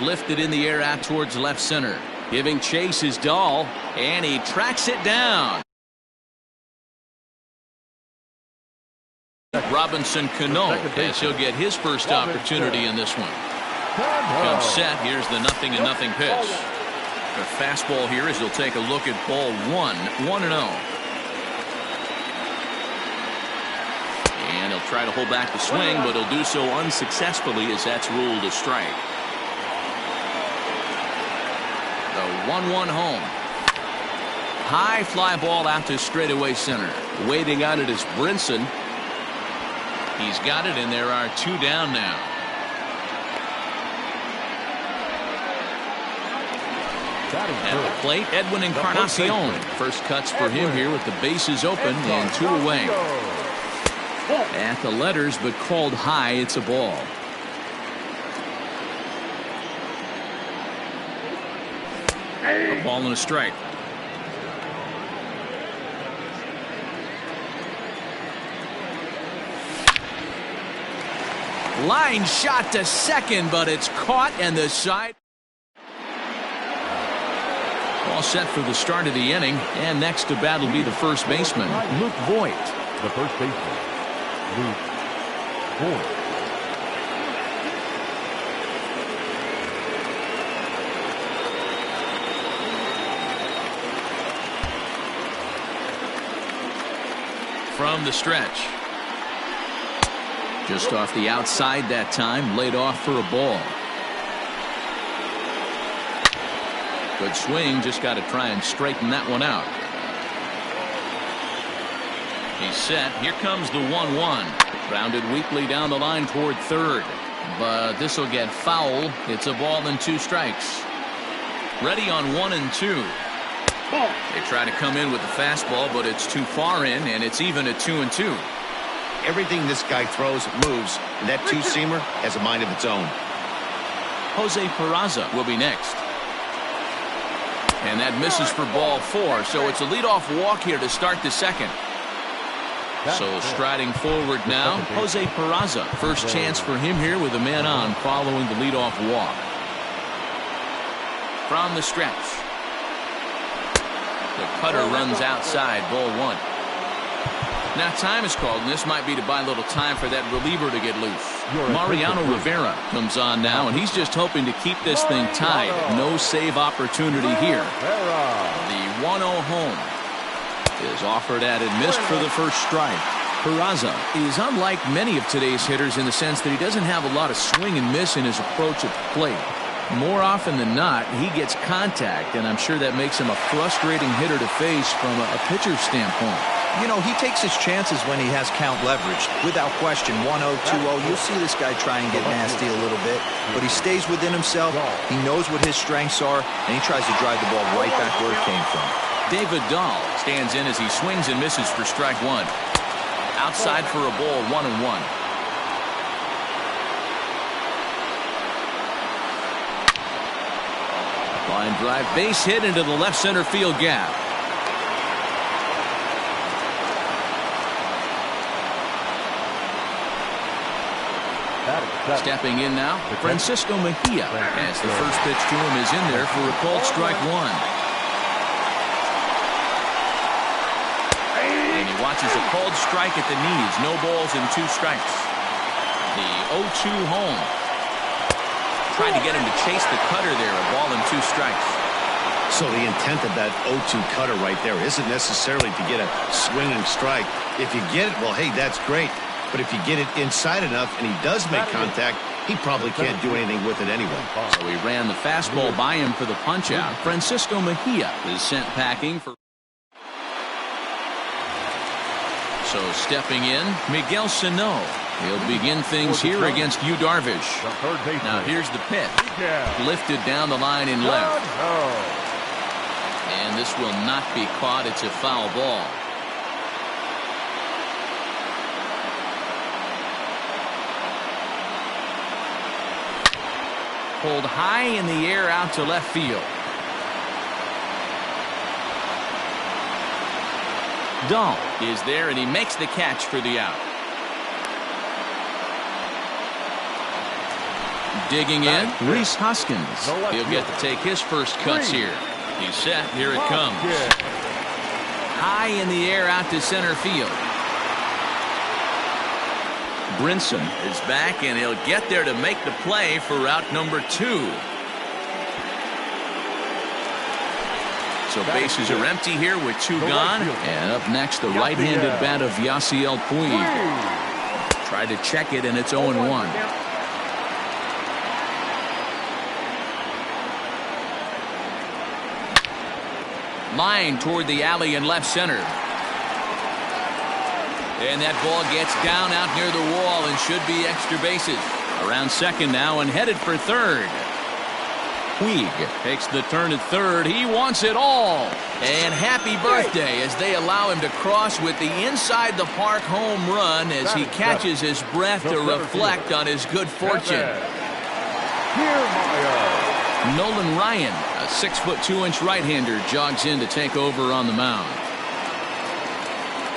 Lifted in the air out towards left center. Giving chase is Dahl, and he tracks it down. Robinson Cano as he'll get his first opportunity in this one. Comes set. Here's the 0-0 pitch. The fastball here as he'll take a look at ball 1-0. And he'll try to hold back the swing, but he'll do so unsuccessfully as that's ruled a strike. The 1-1 home. High fly ball out to straightaway center. Waiting on it is Brinson. He's got it, and there are 2 down now. At the plate, Edwin Encarnacion. First cuts for him here with the bases open and 2 away. At the letters, but called high. It's a ball. A ball and a strike. Line shot to second, but it's caught, and the side. All set for the start of the inning, and next to bat will be the first baseman, Luke Voigt. The first baseman, Luke Voigt. From the stretch. Just off the outside that time, laid off for a ball. Good swing, just got to try and straighten that one out. He's set. Here comes the 1-1. Grounded weakly down the line toward third. But this will get foul. It's a ball and 2 strikes. Ready on 1 and 2. They try to come in with the fastball, but it's too far in, and it's even at 2 and 2. Everything this guy throws moves, and that 2-seamer has a mind of its own. Jose Peraza will be next. And that misses for ball 4, so it's a leadoff walk here to start the second. So striding forward now, Jose Peraza. First chance for him here with a man on following the leadoff walk. From the stretch. The cutter runs outside, ball 1. Now time is called, and this might be to buy a little time for that reliever to get loose. Mariano Rivera comes on now, and he's just hoping to keep this thing tied. No save opportunity here. The 1-0 home is offered at and missed for the first strike. Peraza is unlike many of today's hitters in the sense that he doesn't have a lot of swing and miss in his approach at the plate. More often than not, he gets contact, and I'm sure that makes him a frustrating hitter to face from a pitcher's standpoint. You know, he takes his chances when he has count leverage. Without question, 1-0, 2-0, you'll see this guy try and get nasty a little bit. But he stays within himself. He knows what his strengths are, and he tries to drive the ball right back where it came from. David Dahl stands in as he swings and misses for strike 1. Outside for a ball, 1-1. Line drive, base hit into the left center field gap. Stepping in now, Francisco Mejia, as the first pitch to him is in there for a called strike 1. And he watches a called strike at the knees. No balls and 2 strikes. The 0-2 home. Trying to get him to chase the cutter there. A ball and 2 strikes. So the intent of that 0-2 cutter right there isn't necessarily to get a swinging strike. If you get it, well, hey, that's great. But if you get it inside enough and he does make contact, he probably can't do anything with it anyway. So he ran the fastball by him for the punch-out. Francisco Mejia is sent packing for. So stepping in, Miguel Sano. He'll begin things here against Yu Darvish. Now here's the pitch. Lifted down the line in left. And this will not be caught. It's a foul ball. Pulled high in the air out to left field. Dahl is there, and he makes the catch for the out. Digging in, Reese Hoskins. He'll get to take his first cuts here. He's set. Here it comes. High in the air out to center field. Brinson is back, and he'll get there to make the play for route number 2. So bases are empty here with 2 gone. And up next, the right-handed bat of Yasiel Puig. Tried to check it, and it's 0-1. Line toward the alley in left center. And that ball gets down out near the wall and should be extra bases. Around second now and headed for third. Puig takes the turn at third. He wants it all. And happy birthday as they allow him to cross with the inside the park home run as he catches his breath to reflect on his good fortune. Nolan Ryan, a 6'2" right-hander, jogs in to take over on the mound.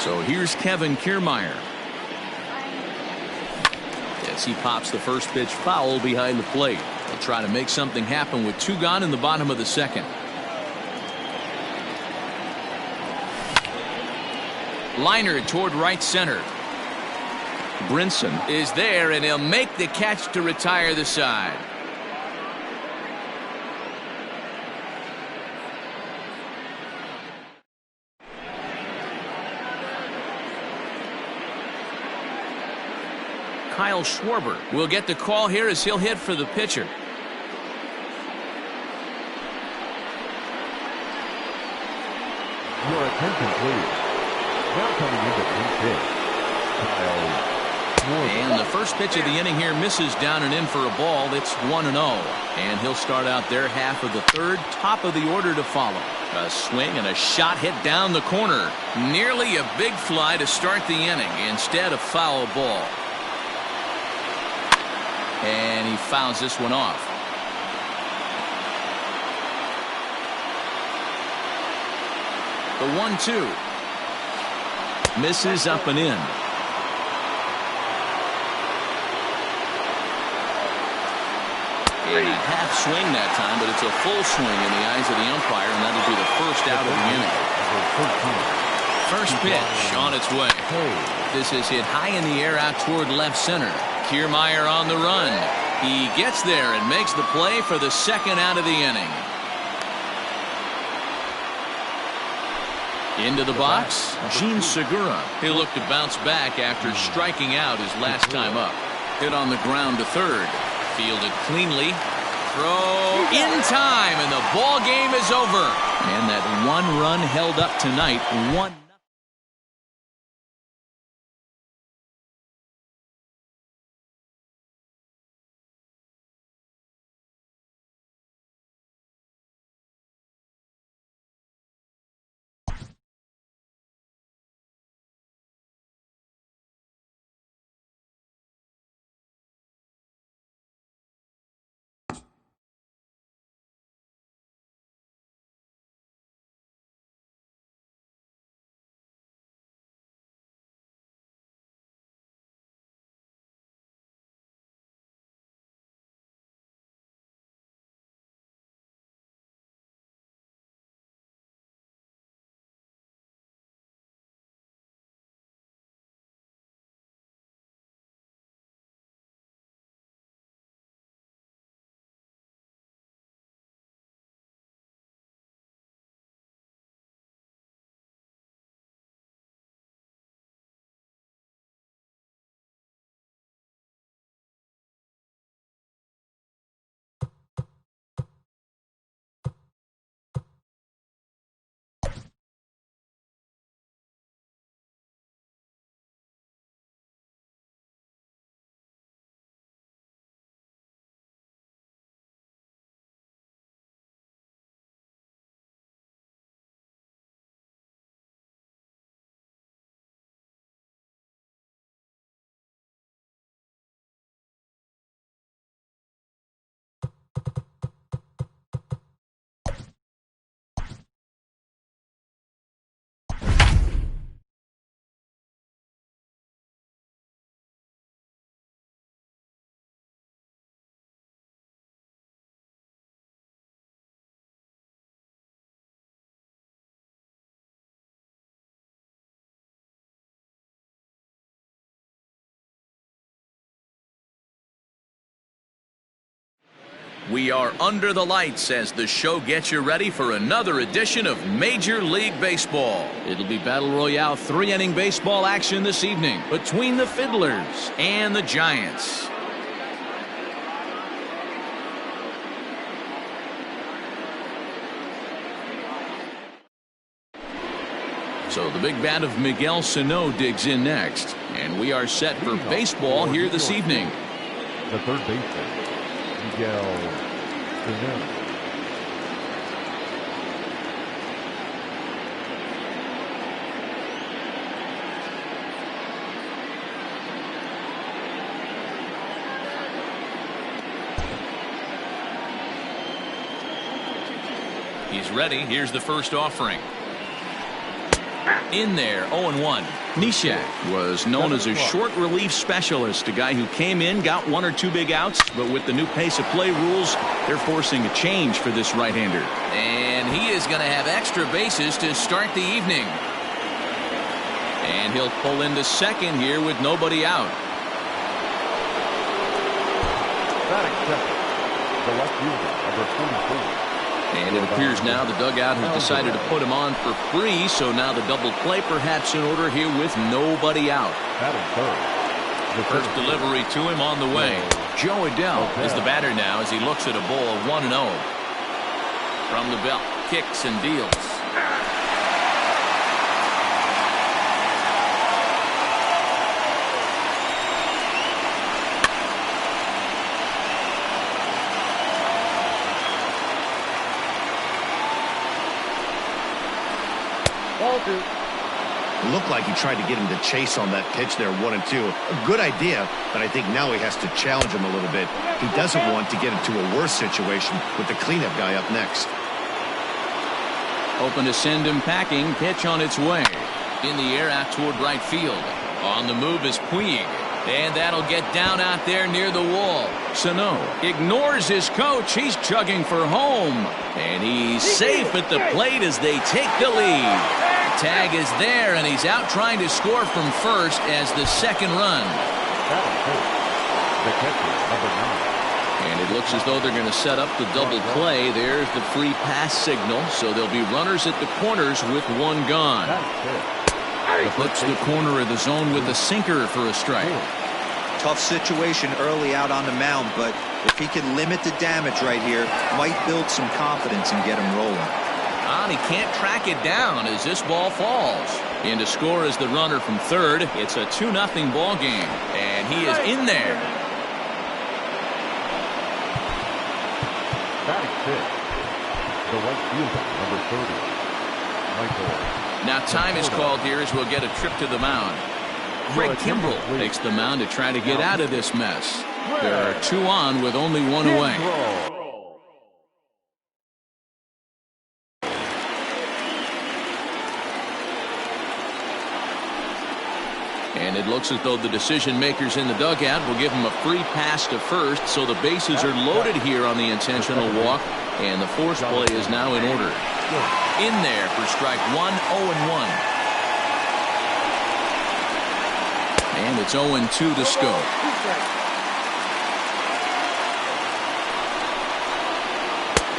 So here's Kevin Kiermaier. As he pops the first pitch foul behind the plate. He'll try to make something happen with 2 gone in the bottom of the second. Liner toward right center. Brinson is there, and he'll make the catch to retire the side. Kyle Schwarber will get the call here as he'll hit for the pitcher. Your attention, please. Now coming into pitch, Kyle Schwarber. And the first pitch of the inning here misses down and in for a ball. It's 1-0. And he'll start out their half of the third, top of the order to follow. A swing and a shot hit down the corner. Nearly a big fly to start the inning. Instead, a foul ball. And he fouls this one off. The 1-2. Misses up and in. And a half swing that time, but it's a full swing in the eyes of the umpire, and that'll be the first out of the inning. First pitch on its way. This is hit high in the air out toward left center. Kiermaier on the run. He gets there and makes the play for the second out of the inning. Into the box, Gene Segura. He'll look to bounce back after striking out his last time up. Hit on the ground to third. Fielded cleanly. Throw in time, and the ball game is over. And that 1 run held up tonight. 1 We are under the lights as the show gets you ready for another edition of Major League Baseball. It'll be Battle Royale 3-inning baseball action this evening between the Fiddlers and the Giants. So the big bat of Miguel Sano digs in next, and we are set for baseball here this evening. The third baseman, Miguel Sano. He's ready. Here's the first offering. In there, 0-1. Nishak was known as a short relief specialist, a guy who came in, got one or two big outs, but with the new pace of play rules, they're forcing a change for this right-hander. And he is going to have extra bases to start the evening. And he'll pull into second here with nobody out. Batting second, the left fielder, number 44. And it appears now the dugout has decided to put him on for free, so now the double play perhaps in order here with nobody out. The first delivery to him on the way. Joe Adele is the batter now as he looks at a ball of 1-0. From the belt, kicks and deals. It looked like he tried to get him to chase on that pitch there, 1-2. A good idea, but I think now he has to challenge him a little bit. He doesn't want to get into a worse situation with the cleanup guy up next. Open to send him packing. Pitch on its way. In the air out toward right field. On the move is Puig. And that'll get down out there near the wall. Sano ignores his coach. He's chugging for home. And he's safe at the plate as they take the lead. Tag is there, and he's out trying to score from first as the second run. The catcher, number 9. And it looks as though they're going to set up the double play. There's the free pass signal, so there'll be runners at the corners with one gone. He flips the corner of the zone with a sinker for a strike. Tough situation early out on the mound, but if he can limit the damage right here, might build some confidence and get him rolling. And he can't track it down as this ball falls. In to score is the runner from third. It's a 2-0 ball game, and he is in there. Batting fifth, the right fielder, number 30, Michael. Now time is called here as we'll get a trip to the mound. Greg Kimbrell takes the mound to try to get out of this mess. There are 2 on with only 1 away. And it looks as though the decision makers in the dugout will give him a free pass to first, so the bases are loaded here on the intentional walk, and the force play is now in order. In there for strike 1, 0-1. And it's 0-2 to Scope.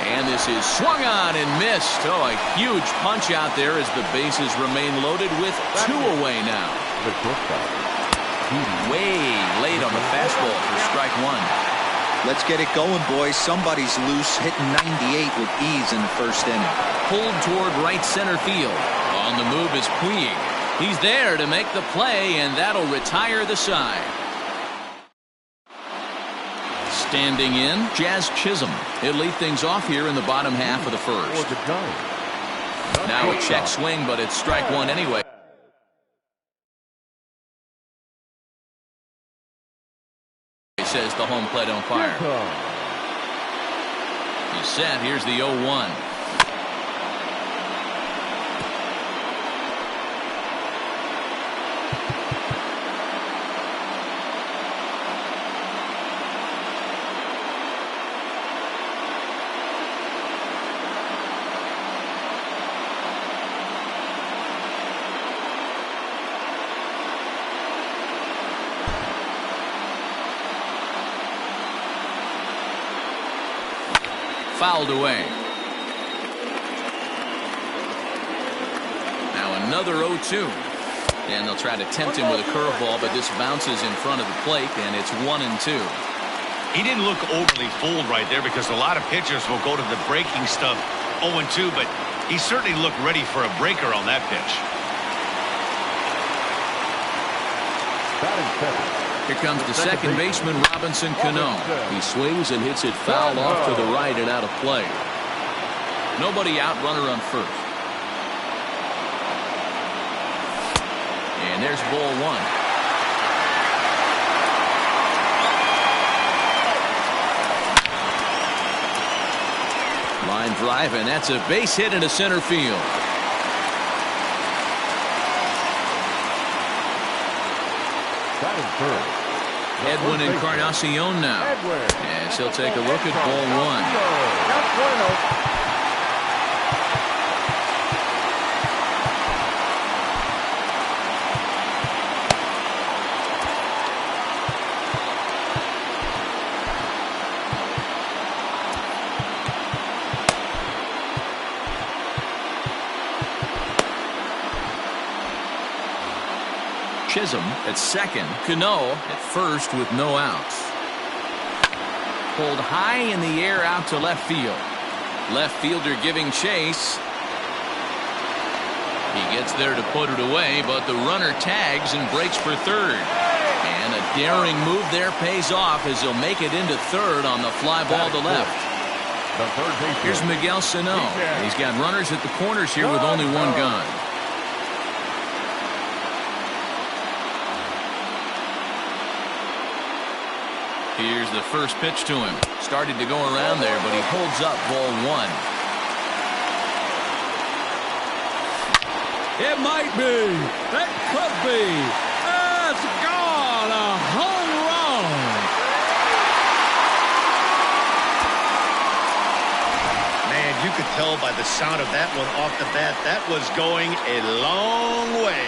And this is swung on and missed. Oh, a huge punch out there as the bases remain loaded with 2 away now. Way late on the fastball for strike 1. Let's get it going, boys. Somebody's loose, hitting 98 with ease in the first inning. Pulled toward right center field. On the move is Puig. He's there to make the play, and that'll retire the side. Standing in, Jazz Chisholm. He'll lead things off here in the bottom half of the first. Now a check swing, but it's strike 1 anyway. Says the home plate umpire. He's set. Here's the 0-1. Fouled away. Now another 0-2. And they'll try to tempt him with a curveball, but this bounces in front of the plate, and it's 1-2. He didn't look overly fooled right there because a lot of pitchers will go to the breaking stuff 0-2, but he certainly looked ready for a breaker on that pitch. Here comes the second baseman, Robinson Cano. He swings and hits it foul off to the right and out of play. Nobody out, runner on first. And there's ball one. Line drive, and that's a base hit into center field. Edwin Encarnacion now. As he'll take a look at ball one. Chisholm at second. Cano at first with no outs. Pulled high in the air out to left field. Left fielder giving chase. He gets there to put it away, but the runner tags and breaks for third. And a daring move there pays off as he'll make it into third on the fly ball to left. Here's Miguel Sano. He's got runners at the corners here with only one gun. Here's the first pitch to him. Started to go around there, but he holds up ball one. It might be. It could be. It's gone. A home run. Man, you could tell by the sound of that one off the bat, that was going a long way.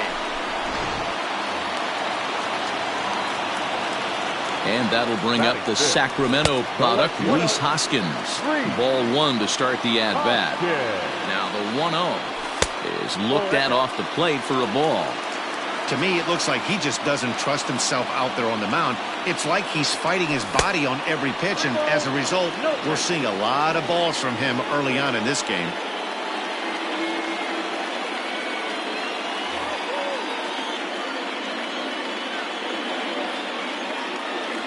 And that'll bring up the Sacramento product, Rhys Hoskins. Ball one to start the at-bat. Now the 1-0 is looked at off the plate for a ball. To me, it looks like he just doesn't trust himself out there on the mound. It's like he's fighting his body on every pitch, and as a result, we're seeing a lot of balls from him early on in this game.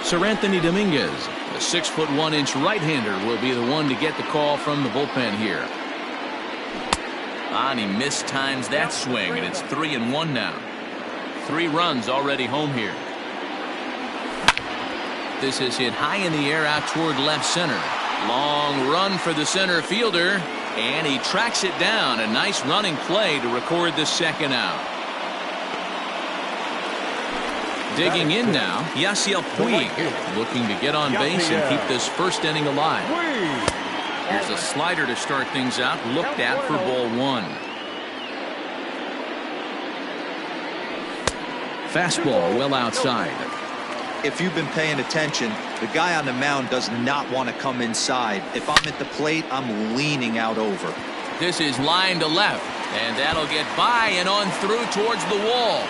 Sir Anthony Dominguez, the 6'1" right-hander, will be the one to get the call from the bullpen here. And he mistimes that swing, and it's 3-1 now. 3 runs already home here. This is hit high in the air out toward left center. Long run for the center fielder, and he tracks it down. A nice running play to record the second out. Digging in now, Yasiel Puig, looking to get on base and keep this first inning alive. Here's a slider to start things out, looked at for ball one. Fastball well outside. If you've been paying attention, the guy on the mound does not want to come inside. If I'm at the plate, I'm leaning out over. This is line to left, and that'll get by and on through towards the wall.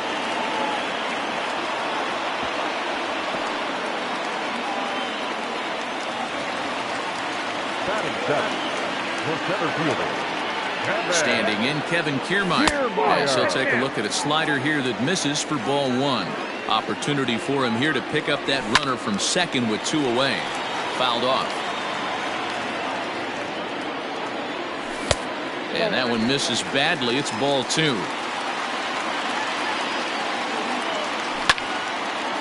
Standing in, Kevin Kiermaier. As he'll take a look at a slider here that misses for ball one. Opportunity for him here to pick up that runner from second with 2 away. Fouled off. And that one misses badly. It's ball 2.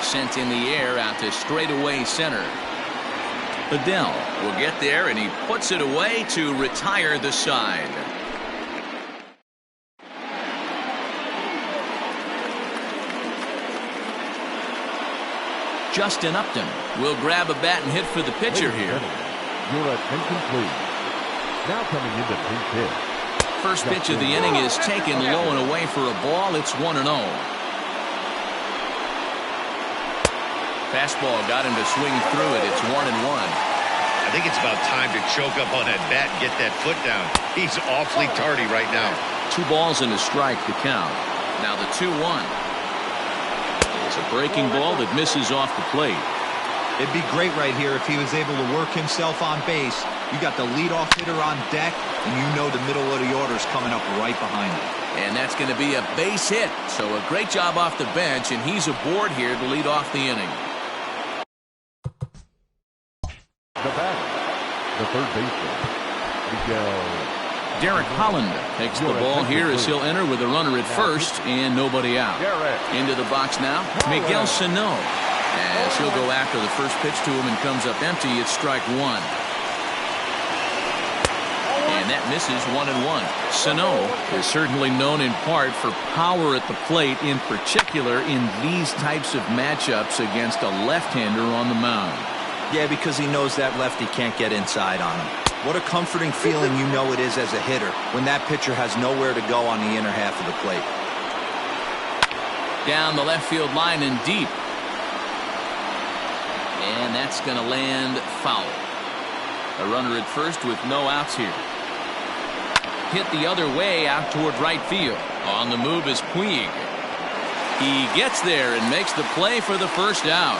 Sent in the air out to straightaway center. Adele will get there, and he puts it away to retire the side. Justin Upton will grab a bat and hit for the pitcher here. Your attention, please. Now coming into pitch. First pitch of the inning is taken low and away for a ball. It's 1-0. Fastball got him to swing through it. It's 1-1. A think it's about time to choke up on that bat and get that foot down. He's awfully tardy right now. 2 balls and a strike to count. Now the 2-1. It's a breaking ball that misses off the plate. It'd be great right here if he was able to work himself on base. You got the leadoff hitter on deck, and you know the middle of the order is coming up right behind him. And that's going to be a base hit. So a great job off the bench, and he's aboard here to lead off the inning. The batter, the third baseman, Miguel. Derek Holland takes the ball here as he'll enter with a runner at first and nobody out. Into the box now, Miguel Sano. As he'll go after the first pitch to him and comes up empty, it's strike 1. And that misses 1-1. Sano is certainly known in part for power at the plate, in particular in these types of matchups against a left-hander on the mound. Yeah, because he knows that lefty can't get inside on him. What a comforting feeling you know it is as a hitter when that pitcher has nowhere to go on the inner half of the plate. Down the left field line and deep. And that's going to land foul. A runner at first with no outs here. Hit the other way out toward right field. On the move is Puig. He gets there and makes the play for the first out.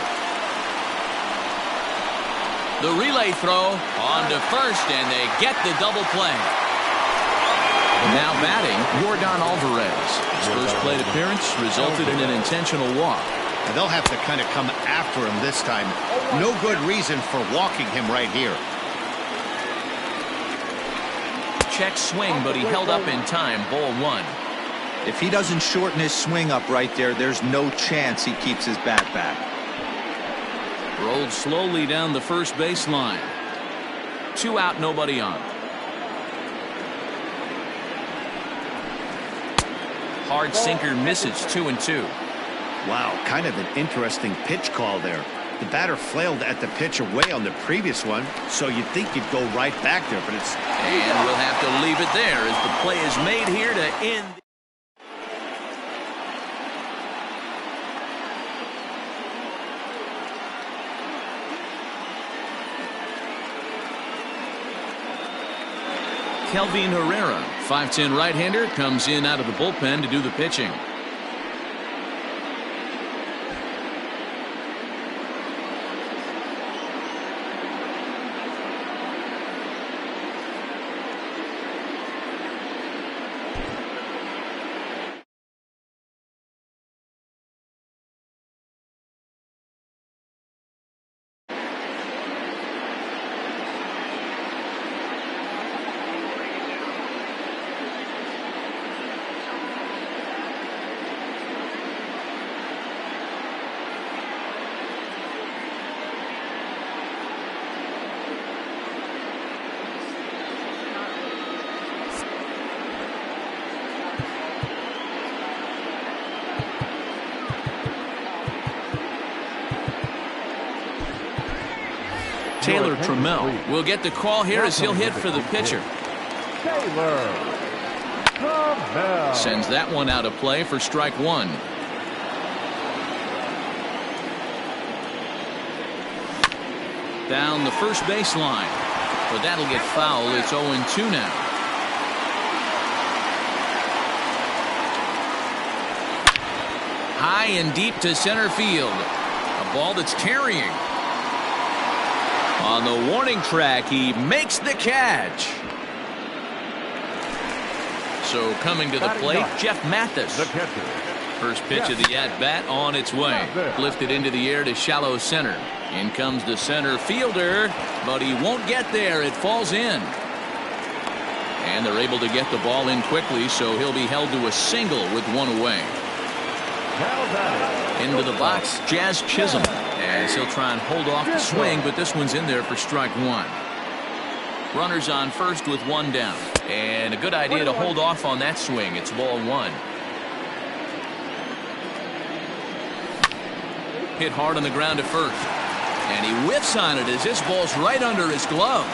The relay throw on to first, and they get the double play. Now batting, Yordan Alvarez. His first plate appearance resulted in an intentional walk. And they'll have to kind of come after him this time. No good reason for walking him right here. Check swing, but he held up in time. Ball 1. If he doesn't shorten his swing up right there, there's no chance he keeps his bat back. Rolled slowly down the first baseline. 2 out, nobody on. Hard sinker misses. 2-2. Wow, kind of an interesting pitch call there. The batter flailed at the pitch away on the previous one, so you'd think you'd go right back there, but it's... And we'll have to leave it there as the play is made here to end. Kelvin Herrera, 5'10" right-hander, comes in out of the bullpen to do the pitching. Taylor Trammell will get the call here as he'll hit for the pitcher. Taylor Trammell sends that one out of play for strike 1. Down the first baseline, but that'll get foul. It's 0-2 now. High and deep to center field. A ball that's carrying. On the warning track, he makes the catch. So coming to the plate, Jeff Mathis. the catcher. First pitch of the at-bat on its way. Lifted into the air to shallow center. In comes the center fielder, but he won't get there. It falls in. And they're able to get the ball in quickly, so he'll be held to a single with 1 away. Into the box, Jazz Chisholm. As he'll try and hold off the swing, but this one's in there for strike 1. Runners on first with 1 down. And a good idea to hold off on that swing. It's ball 1. Hit hard on the ground at first. And he whiffs on it as this ball's right under his glove.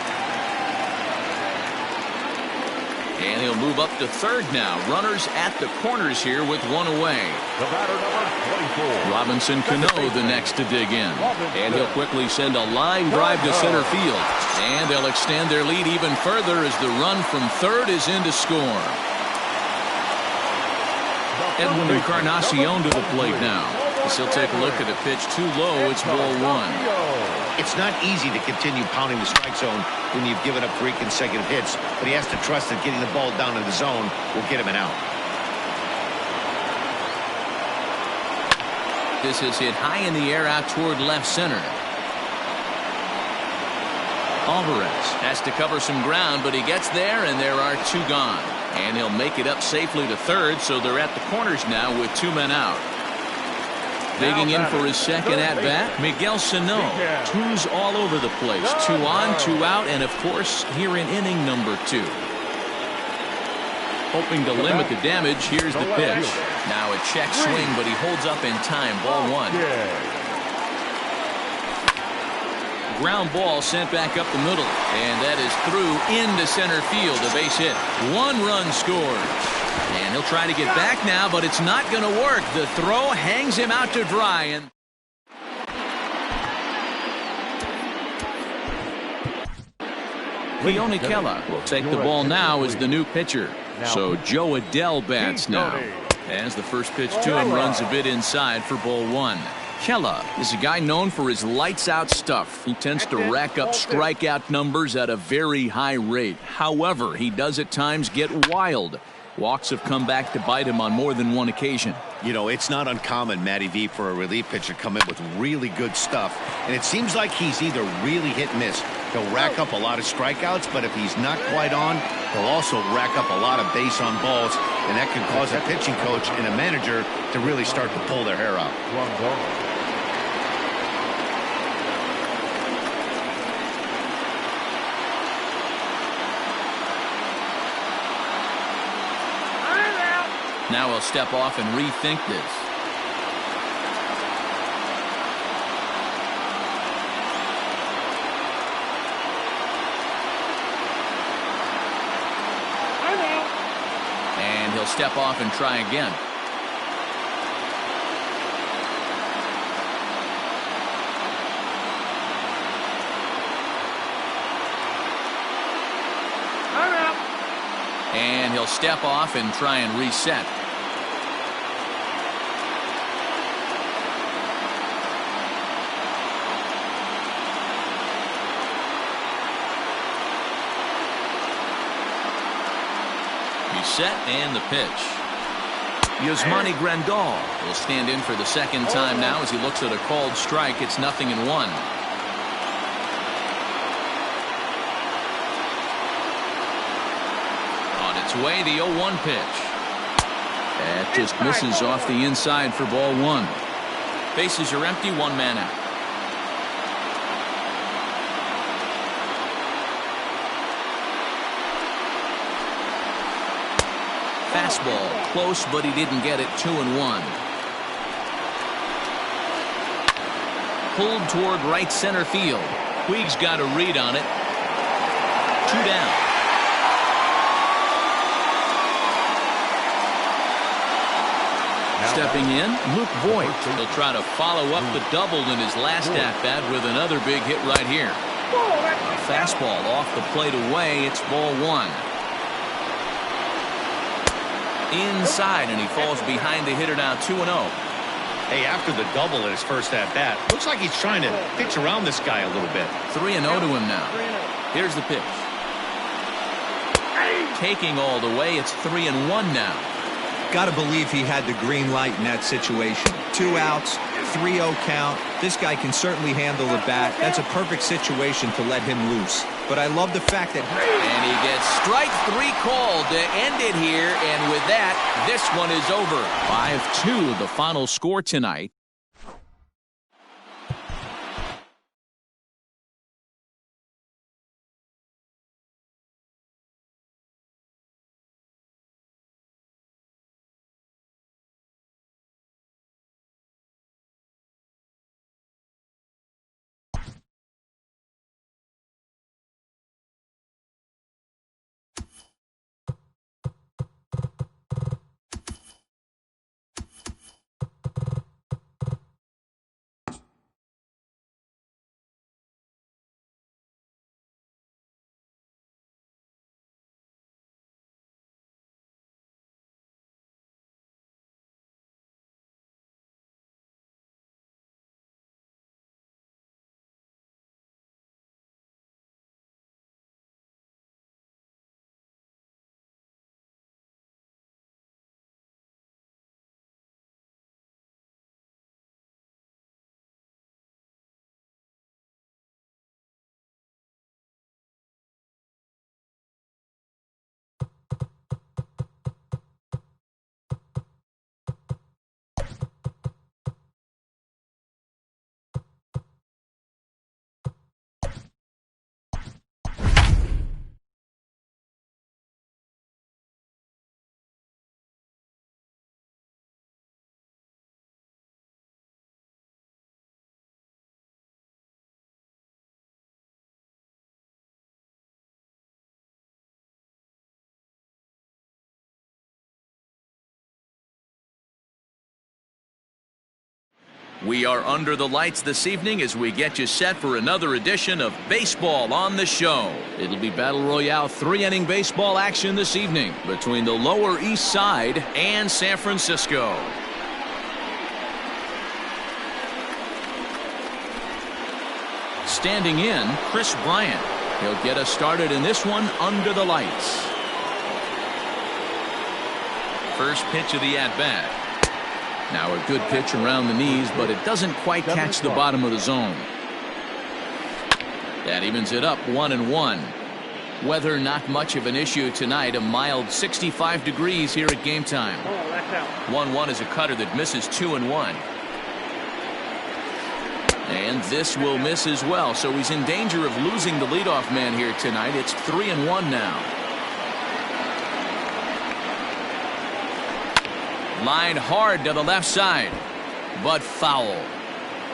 And he'll move up to third now. Runners at the corners here with one away. The batter, number 24. Robinson Cano the next to dig in. And he'll quickly send a line drive to center field. And they'll extend their lead even further as the run from third is in to score. Edwin Encarnacion to the plate now. As he'll take a look at a pitch too low. It's ball one. It's not easy to continue pounding the strike zone when you've given up 3 consecutive hits, but he has to trust that getting the ball down in the zone will get him an out. This is hit high in the air out toward left center. Alvarez has to cover some ground, but he gets there, and there are 2 gone. And he'll make it up safely to third, so they're at the corners now with 2 men out. Digging in for his second at-bat, Miguel Sano. 2s all over the place. 2 on, 2 out, and of course, here in inning number 2. Hoping to limit the damage, here's the pitch. Now a check swing, but he holds up in time. Ball 1. Ground ball sent back up the middle, and that is through into center field. A base hit. 1 run scored. And he'll try to get back now, but it's not going to work. The throw hangs him out to dry. And Keone Kela will take the ball now as the new pitcher. So Joe Adell bats now. As the first pitch to him runs a bit inside for ball 1. Kela is a guy known for his lights-out stuff. He tends to rack up strikeout numbers at a very high rate. However, he does at times get wild. Walks have come back to bite him on more than one occasion. You know, it's not uncommon, Matty V, for a relief pitcher to come in with really good stuff. And it seems like he's either really hit and miss. He'll rack up a lot of strikeouts, but if he's not quite on, he'll also rack up a lot of base on balls. And that can cause a pitching coach and a manager to really start to pull their hair out. Now he'll step off and rethink this. And he'll step off and try again. And he'll step off and try and reset. Set and the pitch. Yasmani Grandal will stand in for the second time now as he looks at a called strike. It's 0-1. On its way, the 0-1 pitch. That just misses off the inside for ball 1. Bases are empty, 1 man out. Fastball close, but he didn't get it. 2-1. Pulled toward right center field. Puig's got a read on it. 2 down. Stepping in, Luke Voigt. He'll try to follow up the double in his last at-bat with another big hit right here. A fastball off the plate away. It's ball 1. Inside, and he falls behind the hitter now. 2-0. Hey, after the double in his first at-bat, looks like he's trying to pitch around this guy a little bit. 3-0 to him now. Here's the pitch. Taking all the way, it's 3-1 now. Got to believe he had the green light in that situation. 2 outs, 3-0 count. This guy can certainly handle the bat. That's a perfect situation to let him loose. But I love the fact that... And he gets strike 3 called to end it here. And with that, this one is over. 5-2 the final score tonight. We are under the lights this evening as we get you set for another edition of Baseball on the Show. It'll be Battle Royale 3-inning baseball action this evening between the Lower East Side and San Francisco. Standing in, Chris Bryant. He'll get us started in this one under the lights. First pitch of the at-bat. Now a good pitch around the knees, but it doesn't quite catch the bottom of the zone. That evens it up 1-1. Weather not much of an issue tonight. A mild 65 degrees here at game time. 1-1 is a cutter that misses 2-1. And this will miss as well, so he's in danger of losing the leadoff man here tonight. It's 3-1 now. Line hard to the left side, but foul.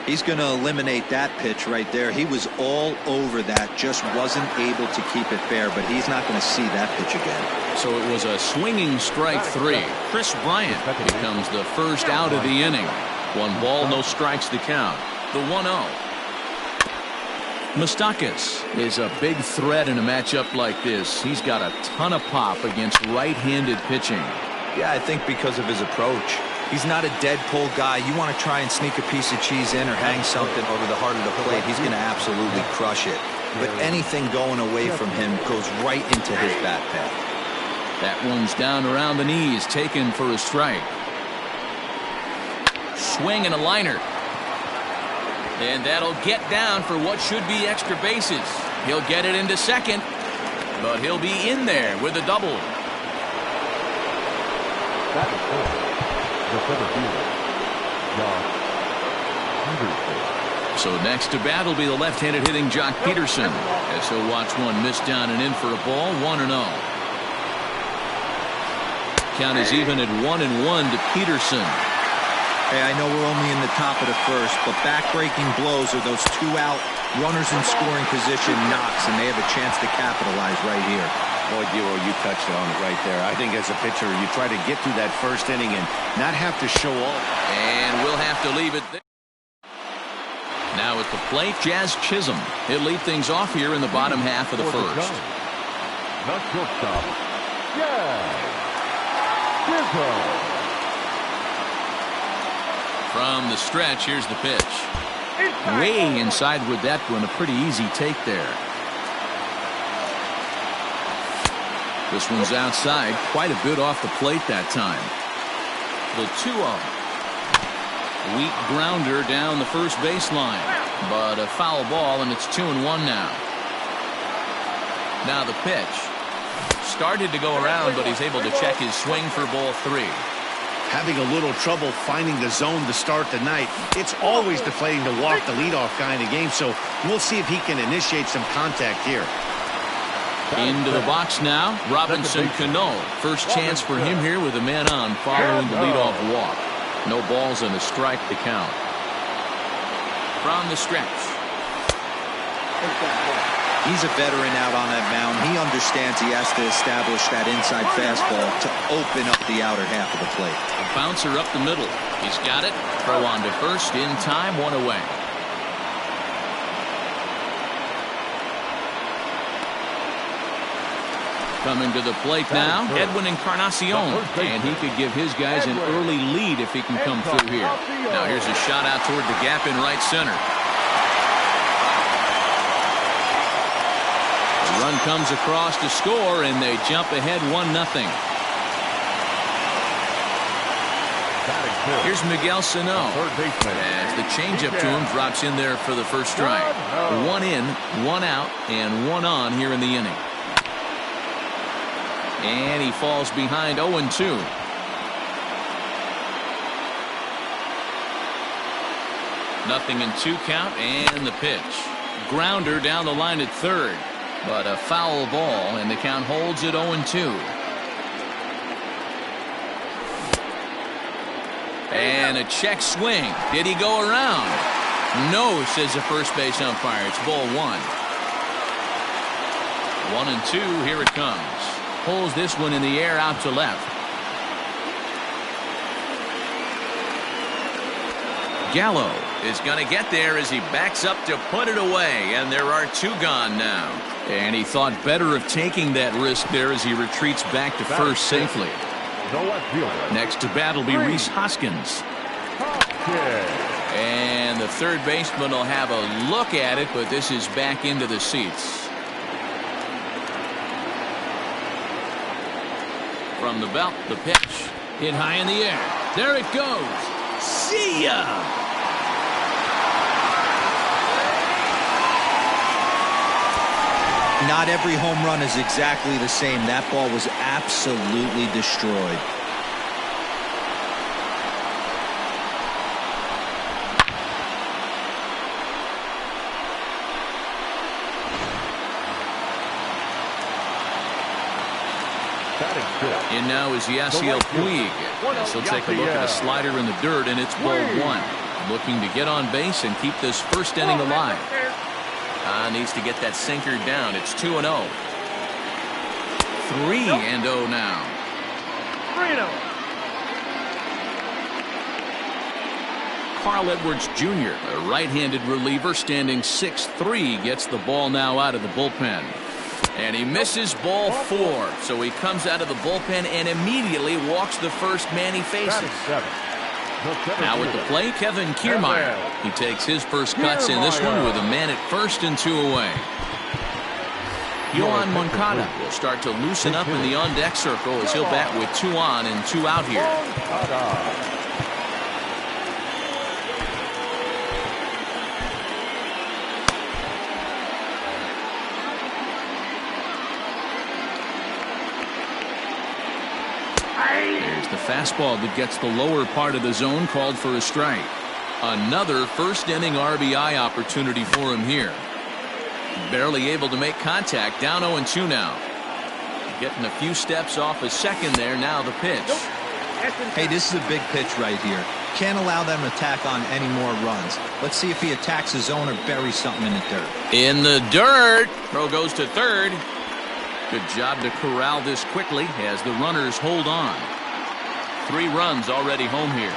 He's going to eliminate that pitch right there. He was all over that, just wasn't able to keep it fair, but he's not going to see that pitch again. So it was a swinging strike 3. Chris Bryant becomes the first out of the inning. 1 ball, no strikes to count. The 1-0. Moustakas is a big threat in a matchup like this. He's got a ton of pop against right-handed pitching. Yeah, I think because of his approach. He's not a dead pull guy. You want to try and sneak a piece of cheese in or hang something over the heart of the plate, he's going to absolutely crush it. But anything going away from him goes right into his bat path. That one's down around the knees, taken for a strike. Swing and a liner. And that'll get down for what should be extra bases. He'll get it into second, but he'll be in there with a double. That is four. The center fielder, Josh Peterson. So next to bat will be the left-handed hitting Jock Peterson, as he'll watch one miss down and in for a ball. 1-0. Count is even at 1-1 to Peterson. Hey, I know we're only in the top of the first, but back-breaking blows are those 2-out runners in scoring position knocks, and they have a chance to capitalize right here. Boy, Dero, you touched on it right there. I think as a pitcher, you try to get through that first inning and not have to show off. And we'll have to leave it there. Now at the plate, Jazz Chisholm. He'll lead things off here in the bottom half of the first. The shortstop, Jazz Chisholm. From the stretch, here's the pitch. Way inside with that one. A pretty easy take there. This one's outside, quite a bit off the plate that time. The 2-0. Weak grounder down the first baseline, but a foul ball, and it's 2-1 now. Now the pitch. Started to go around, but he's able to check his swing for ball 3. Having a little trouble finding the zone to start the night. It's always deflating to walk the leadoff guy in the game, so we'll see if he can initiate some contact here. Into the box now, Robinson Cano. First chance for him here with a man on following the leadoff walk. No balls and a strike to count. From the stretch. He's a veteran out on that mound. He understands he has to establish that inside fastball to open up the outer half of the plate. A bouncer up the middle. He's got it. Throw on to first in time, 1 away. Coming to the plate now, Edwin Encarnacion, and he could give his guys an early lead if he can come through here. Now here's a shot out toward the gap in right center. The run comes across to score, and they jump ahead 1-0. Here's Miguel Sano, as the changeup to him drops in there for the first strike. 1 in, 1 out, and 1 on here in the inning. And he falls behind 0-2. Nothing in 2 count, and the pitch. Grounder down the line at third, but a foul ball, and the count holds at 0-2. And a check swing. Did he go around? No, says the first base umpire. It's ball 1. 1-2. Here it comes. Pulls this one in the air out to left. Gallo is going to get there as he backs up to put it away, and there are 2 gone now. And he thought better of taking that risk there as he retreats back to first safely. Next to bat will be Rhys Hoskins. And the third baseman will have a look at it, but this is back into the seats. From the belt, the pitch. Hit high in the air. There it goes. See ya! Not every home run is exactly the same. That ball was absolutely destroyed. In now is Yasiel Puig. As he'll take a look at a slider in the dirt, and it's ball 1. Looking to get on base and keep this first inning alive. Needs to get that sinker down. It's 2-0. 3-0 now. 3-0. Carl Edwards Jr., a right-handed reliever, standing 6'3", gets the ball now out of the bullpen. And he misses ball 4, so he comes out of the bullpen and immediately walks the first man he faces. Now at the plate, Kevin Kiermaier. He takes his first cuts in this one with a man at first and 2 away. Yohan Moncada will start to loosen up in the on-deck circle as he'll bat with 2 on and 2 out here. There's the fastball that gets the lower part of the zone, called for a strike. Another first inning RBI opportunity for him here. Barely able to make contact, down 0-2 now. Getting a few steps off a second there. Now the pitch. Hey, this is a big pitch right here. Can't allow them to tack on any more runs. Let's see if he attacks his zone or buries something in the dirt. In the dirt. Throw goes to third. Good job to corral this quickly as the runners hold on. 3 runs already home here.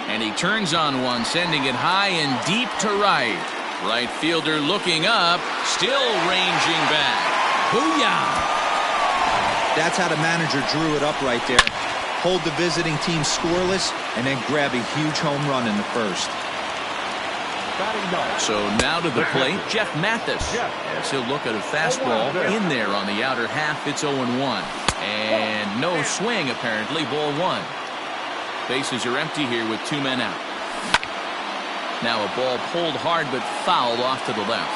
And he turns on one, sending it high and deep to right. Right fielder looking up, still ranging back. Booyah! That's how the manager drew it up right there. Hold the visiting team scoreless and then grab a huge home run in the first. So now to the plate, Jeff Mathis. As he'll look at a fastball in there on the outer half. It's 0-1. And no swing, apparently. Ball 1. Bases are empty here with 2 men out. Now a ball pulled hard but fouled off to the left.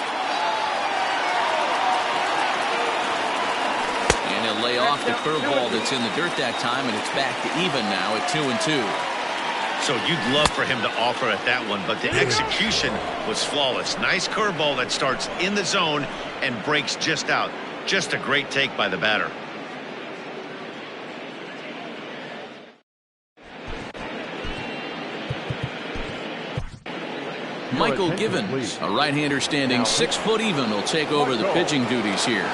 And he'll lay off the curveball that's in the dirt that time, and it's back to even now at 2-2. So you'd love for him to offer at that one, but the execution was flawless. Nice curveball that starts in the zone and breaks just out. Just a great take by the batter. Michael Givens, a right-hander standing 6 foot even, will take over the pitching duties here.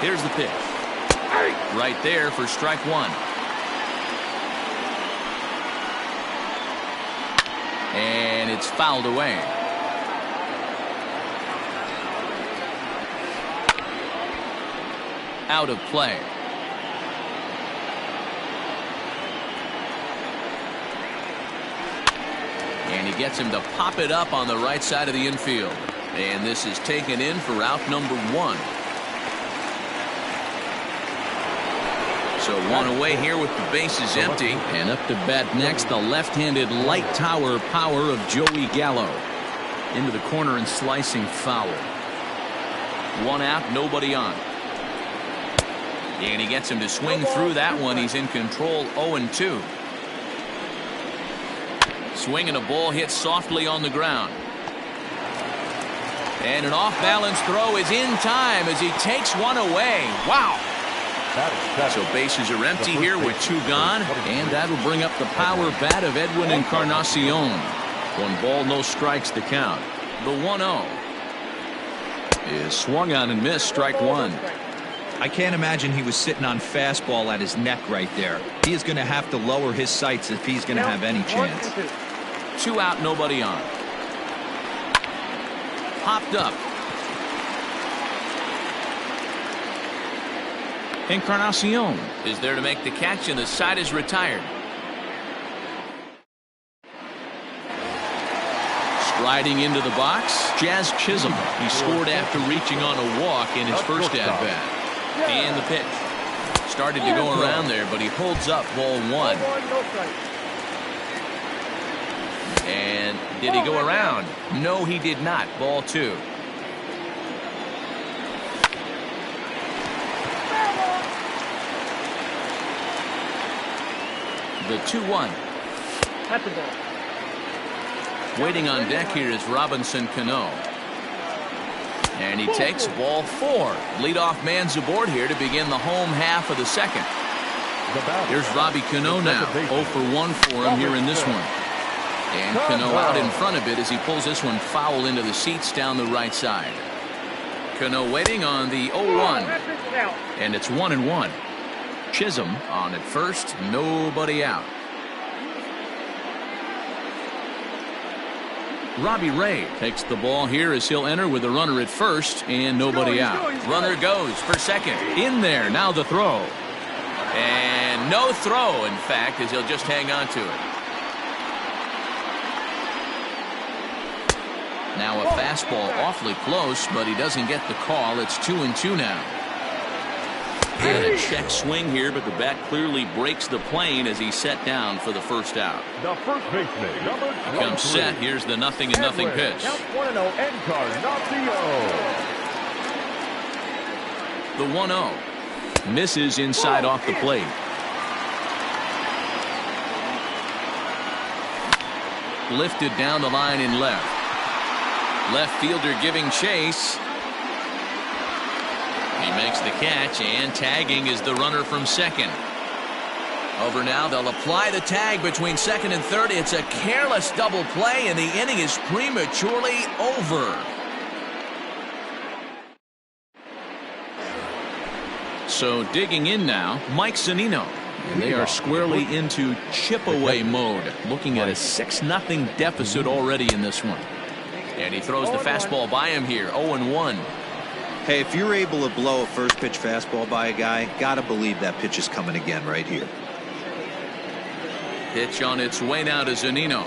Here's the pitch. Right there for strike 1. And it's fouled away. Out of play. And he gets him to pop it up on the right side of the infield. And this is taken in for out number 1. So 1 away here with the bases empty. And up to bat next, the left-handed light tower power of Joey Gallo. Into the corner and slicing foul. 1 out, nobody on. And he gets him to swing through that one. He's in control, 0-2. Swinging a ball hit softly on the ground. And an off-balance throw is in time as he takes one away. Wow. So bases are empty here with 2 gone, and that'll bring up the power bat of Edwin Encarnacion. 1 ball, no strikes to count. The 1-0 is swung on and missed, strike 1. I can't imagine he was sitting on fastball at his neck right there. He is going to have to lower his sights if he's going to have any chance. 2 out, nobody on. Popped up. Encarnacion is there to make the catch, and the side is retired. Striding into the box, Jazz Chisholm. He scored after reaching on a walk in his first at-bat. And the pitch. Started to go around there, but he holds up ball 1. And did he go around? No, he did not. Ball 2. The 2-1. Waiting on deck here is Robinson Cano. And he takes ball 4. Leadoff man's aboard here to begin the home half of the second. Here's Robbie Cano now. 0 for 1 for him here in this one. And Cano out in front of it as he pulls this one foul into the seats down the right side. Cano waiting on the 0-1. And it's 1-1. Chisholm on at first. Nobody out. Robbie Ray takes the ball here as he'll enter with a runner at first and nobody out. Runner goes for second. In there. Now the throw. And no throw, in fact, as he'll just hang on to it. Now a fastball awfully close, but he doesn't get the call. It's 2-2 now. And a check swing here, but the bat clearly breaks the plane as he's set down for the first out. The first baseman, number 23. He comes set. Here's the 0-0 pitch. Count 1-0, Encarnacion. The 1-0 misses inside off the plate. Lifted down the line in left. Left fielder giving chase. He makes the catch, and tagging is the runner from second. Over now, they'll apply the tag between second and third. It's a careless double play, and the inning is prematurely over. So digging in now, Mike Zunino. And they are squarely into chip-away mode, looking at a 6-0 deficit already in this one. And he throws the fastball by him here, 0-1. Hey, if you're able to blow a first pitch fastball by a guy, gotta believe that pitch is coming again right here. Pitch on its way now to Zunino.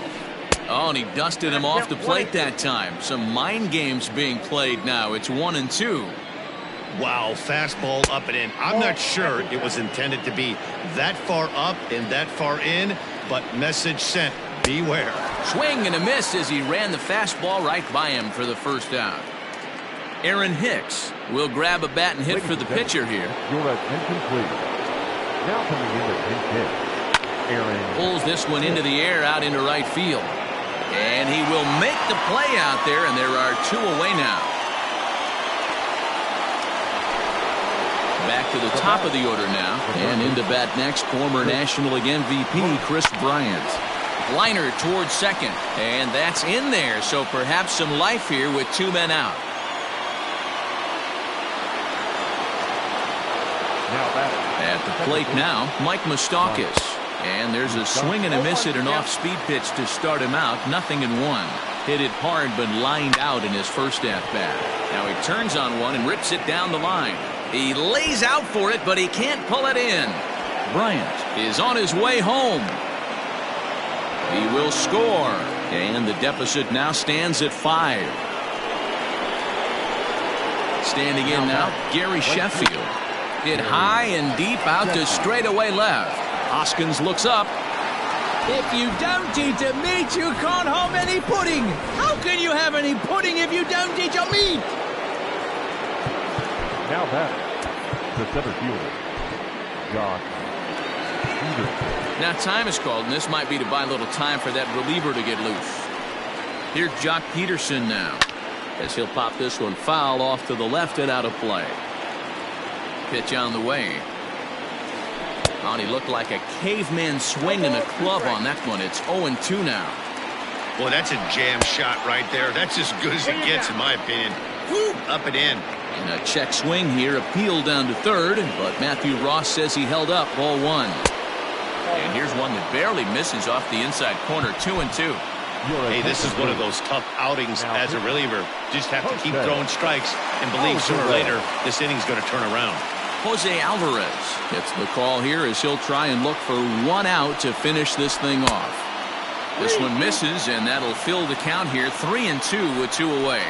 Oh, and he dusted him off the plate that time. Some mind games being played now. It's 1-2. Wow, fastball up and in. I'm not sure it was intended to be that far up and that far in, but message sent. Beware. Swing and a miss as he ran the fastball right by him for the first out. Aaron Hicks will grab a bat and hit for the pitcher here. Your attention, please. Now coming in at pinch hit, Aaron pulls this one into the air out into right field. And he will make the play out there, and there are 2 away now. Back to the top of the order now. And into bat next, former National League MVP Chris Bryant. Liner towards second. And that's in there, so perhaps some life here with 2 men out. At the plate now, Mike Moustakas. And there's a swing and a miss at an off-speed pitch to start him out. 0-1. Hit it hard but lined out in his first at-bat. Now he turns on one and rips it down the line. He lays out for it, but he can't pull it in. Bryant is on his way home. He will score. And the deficit now stands at 5. Standing in now, Gary Sheffield. Hit high and deep out to straightaway left. Hoskins looks up. If you don't eat a meat, you can't have any pudding. How can you have any pudding if you don't eat your meat? now back, the center fielder, Josh Peterson. Now time is called, and this might be to buy a little time for that reliever to get loose. Here's Jock Peterson now, as he'll pop this one foul off to the left and out of play. Pitch on the way. Oh, and he looked like a caveman swinging a club on that one. It's 0-2 now. Boy, that's a jam shot right there. That's as good as it gets, in my opinion. Woo, up and in. And a check swing here, appeal down to third, but Matthew Ross says he held up, ball 1. And here's one that barely misses off the inside corner, 2-2. Hey, this is one of those tough outings as a reliever. Just have to keep throwing strikes and believe sooner or later this inning's going to turn around. Jose Alvarez gets the call here as he'll try and look for 1 out to finish this thing off. This one misses, and that'll fill the count here, 3-2 with 2 away.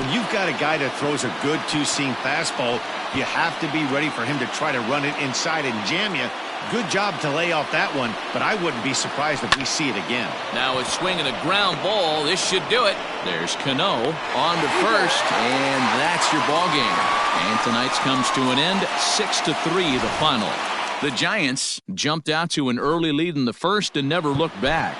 When you've got a guy that throws a good two-seam fastball, you have to be ready for him to try to run it inside and jam you. Good job to lay off that one, but I wouldn't be surprised if we see it again. Now a swing and a ground ball. This should do it. There's Cano on to first, and that's your ball game. And tonight's comes to an end, 6-3 the final. The Giants jumped out to an early lead in the first and never looked back.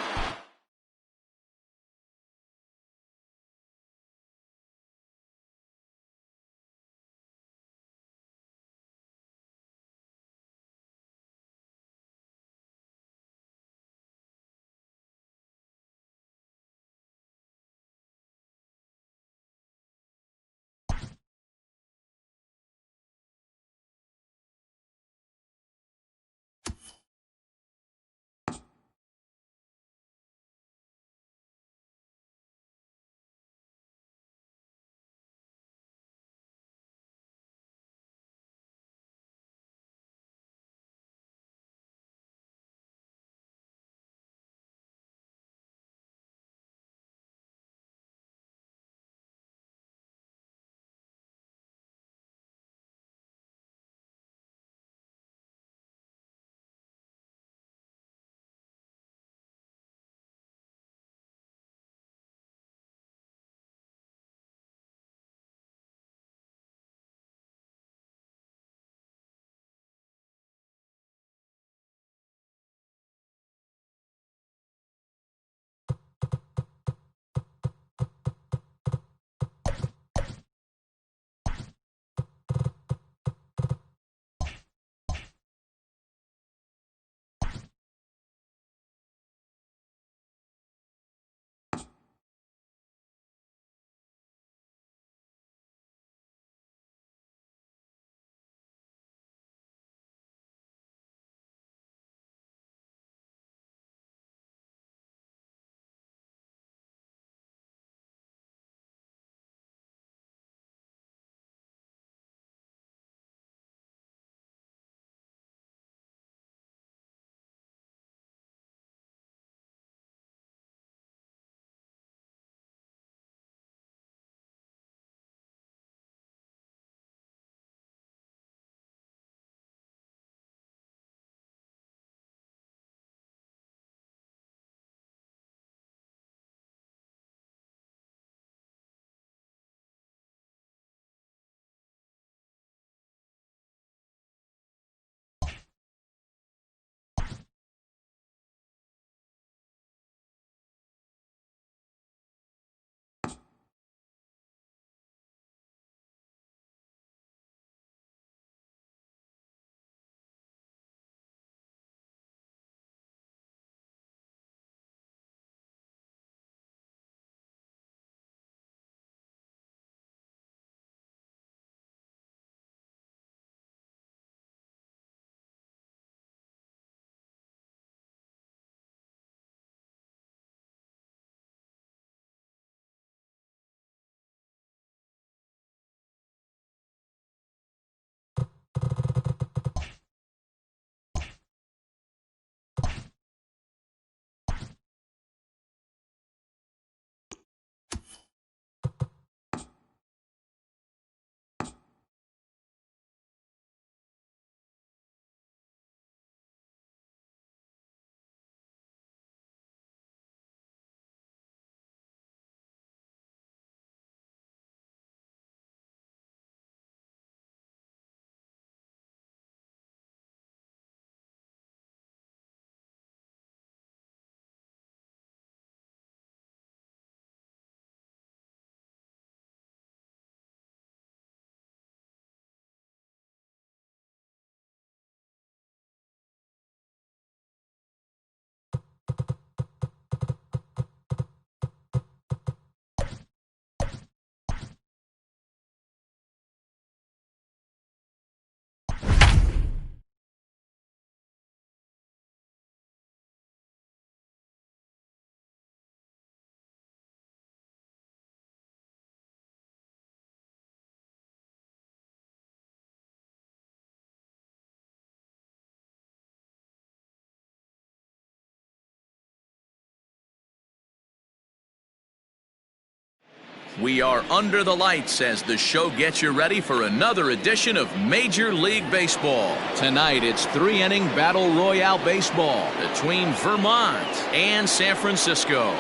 We are under the lights as the show gets you ready for another edition of Major League Baseball. Tonight, it's 3-inning Battle Royale baseball between Vermont and San Francisco.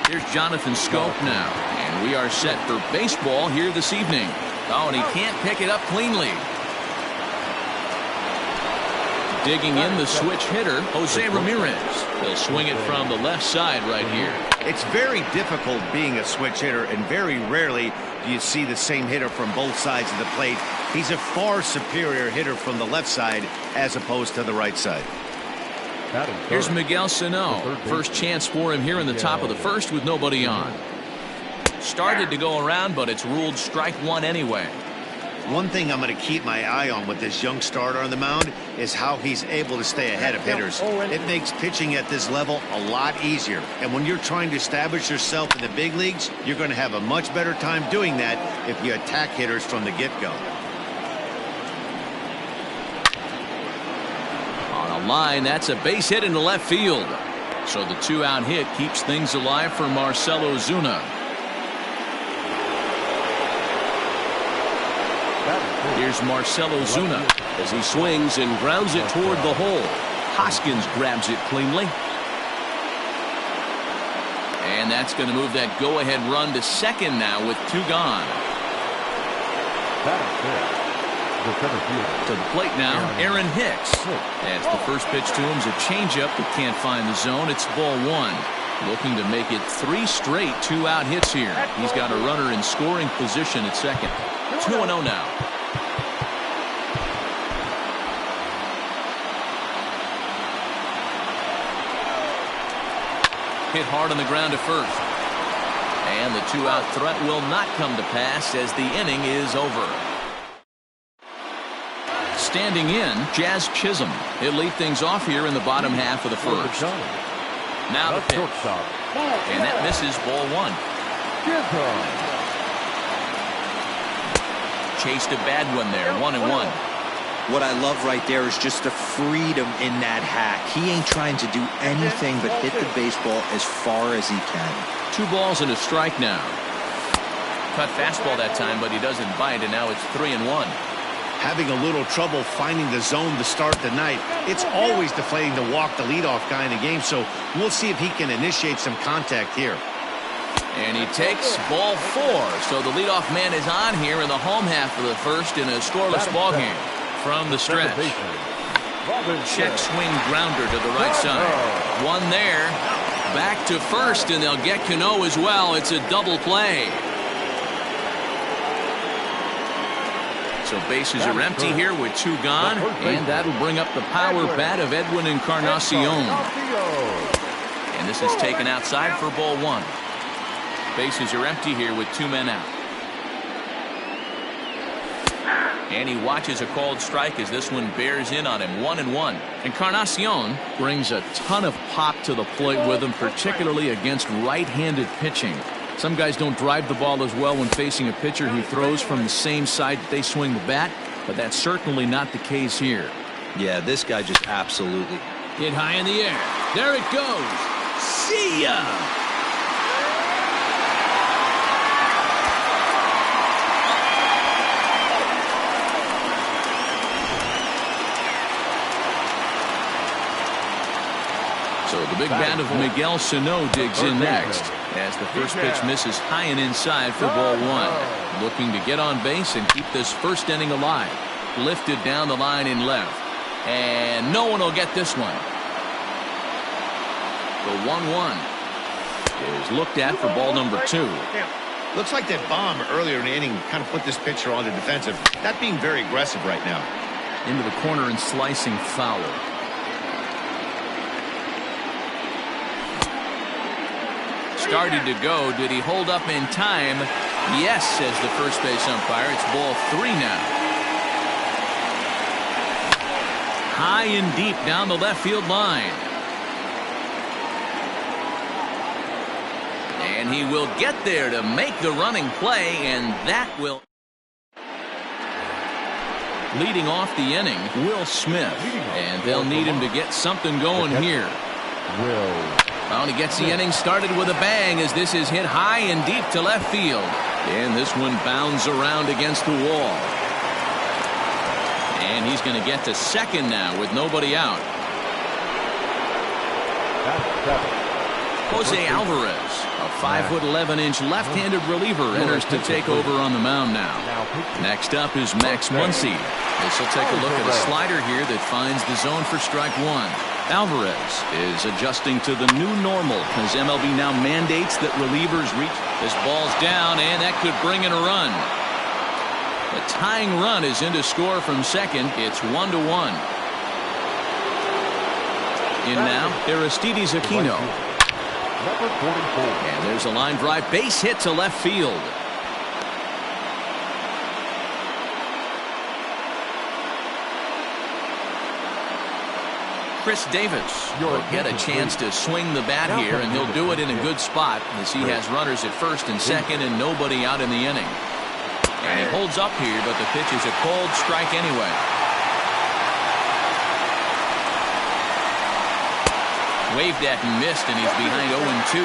Here's Jonathan Scope now, and we are set for baseball here this evening. Oh, and he can't pick it up cleanly. Digging in the switch hitter, Jose Ramirez. He'll swing it from the left side right here. It's very difficult being a switch hitter, and very rarely do you see the same hitter from both sides of the plate. He's a far superior hitter from the left side as opposed to the right side. Here's Miguel Sano. First chance for him here in the top of the first with nobody on. Started to go around, but it's ruled strike one anyway. One thing I'm going to keep my eye on with this young starter on the mound is how he's able to stay ahead of hitters. It makes pitching at this level a lot easier. And when you're trying to establish yourself in the big leagues, you're going to have a much better time doing that if you attack hitters from the get-go. On a line, that's a base hit into left field. So the two-out hit keeps things alive for Marcell Ozuna. Here's Marcell Ozuna as he swings and grounds it toward the hole. Hoskins grabs it cleanly. And that's going to move that go-ahead run to second now with two gone. To the plate now, Aaron Hicks. As the first pitch to him is a changeup that can't find the zone. It's ball one. Looking to make it three straight two-out hits here. He's got a runner in scoring position at second. 2-0 now. Hit hard on the ground to first. And the two-out threat will not come to pass as the inning is over. Standing in, Jazz Chisholm. He'll lead things off here in the bottom half of the first. Now the pitch. And that misses ball one. Chased a bad one there, 1-1. What I love right there is just the freedom in that hack. He ain't trying to do anything but hit the baseball as far as he can. 2 balls and a strike now. Cut fastball that time, but he doesn't bite, and now it's 3-1. Having a little trouble finding the zone to start the night. It's always deflating to walk the leadoff guy in the game, so we'll see if he can initiate some contact here. And he takes ball 4, so the leadoff man is on here in the home half of the first in a scoreless ball game. From the stretch. Check swing grounder to the right side. One there. Back to first, and they'll get Cano as well. It's a double play. So bases are empty here with 2 gone, and that'll bring up the power bat of Edwin Encarnacion. And this is taken outside for ball 1. Bases are empty here with 2 men out. And he watches a called strike as this one bears in on him. 1-1. Encarnacion brings a ton of pop to the plate with him, particularly against right-handed pitching. Some guys don't drive the ball as well when facing a pitcher who throws from the same side that they swing the bat, but that's certainly not the case here. Yeah, this guy just absolutely hit high in the air. There it goes. See ya! So the big bat of Miguel Sano digs in next as the first pitch misses high and inside for ball 1. Looking to get on base and keep this first inning alive. Lifted down the line in left. And no one will get this one. The 1-1 is looked at for ball number 2. Looks like that bomb earlier in the inning kind of put this pitcher on the defensive. Not being very aggressive right now. Into the corner and slicing foul. Started to go. Did he hold up in time? Yes, says the first base umpire. It's ball 3 now. High and deep down the left field line. And he will get there to make the running play, and that will... Leading off the inning, Will Smith. And they'll need him to get something going here. Well, he gets the inning started with a bang as this is hit high and deep to left field. And this one bounds around against the wall. And he's going to get to second now with nobody out. Jose Alvarez, a 5'11" left-handed reliever, enters to take over on the mound now. Next up is Max Muncy. This will take a look at a slider here that finds the zone for strike one. Alvarez is adjusting to the new normal as MLB now mandates that relievers reach. This ball's down, and that could bring in a run. The tying run is in to score from second. It's 1-1. In now, Aristides Aquino. And there's a line drive base hit to left field. Chris Davis will get a chance to swing the bat here, and he'll do it in a good spot as he has runners at first and second and nobody out in the inning. And he holds up here, but the pitch is a cold strike anyway. Waved at and missed, and he's behind 0-2.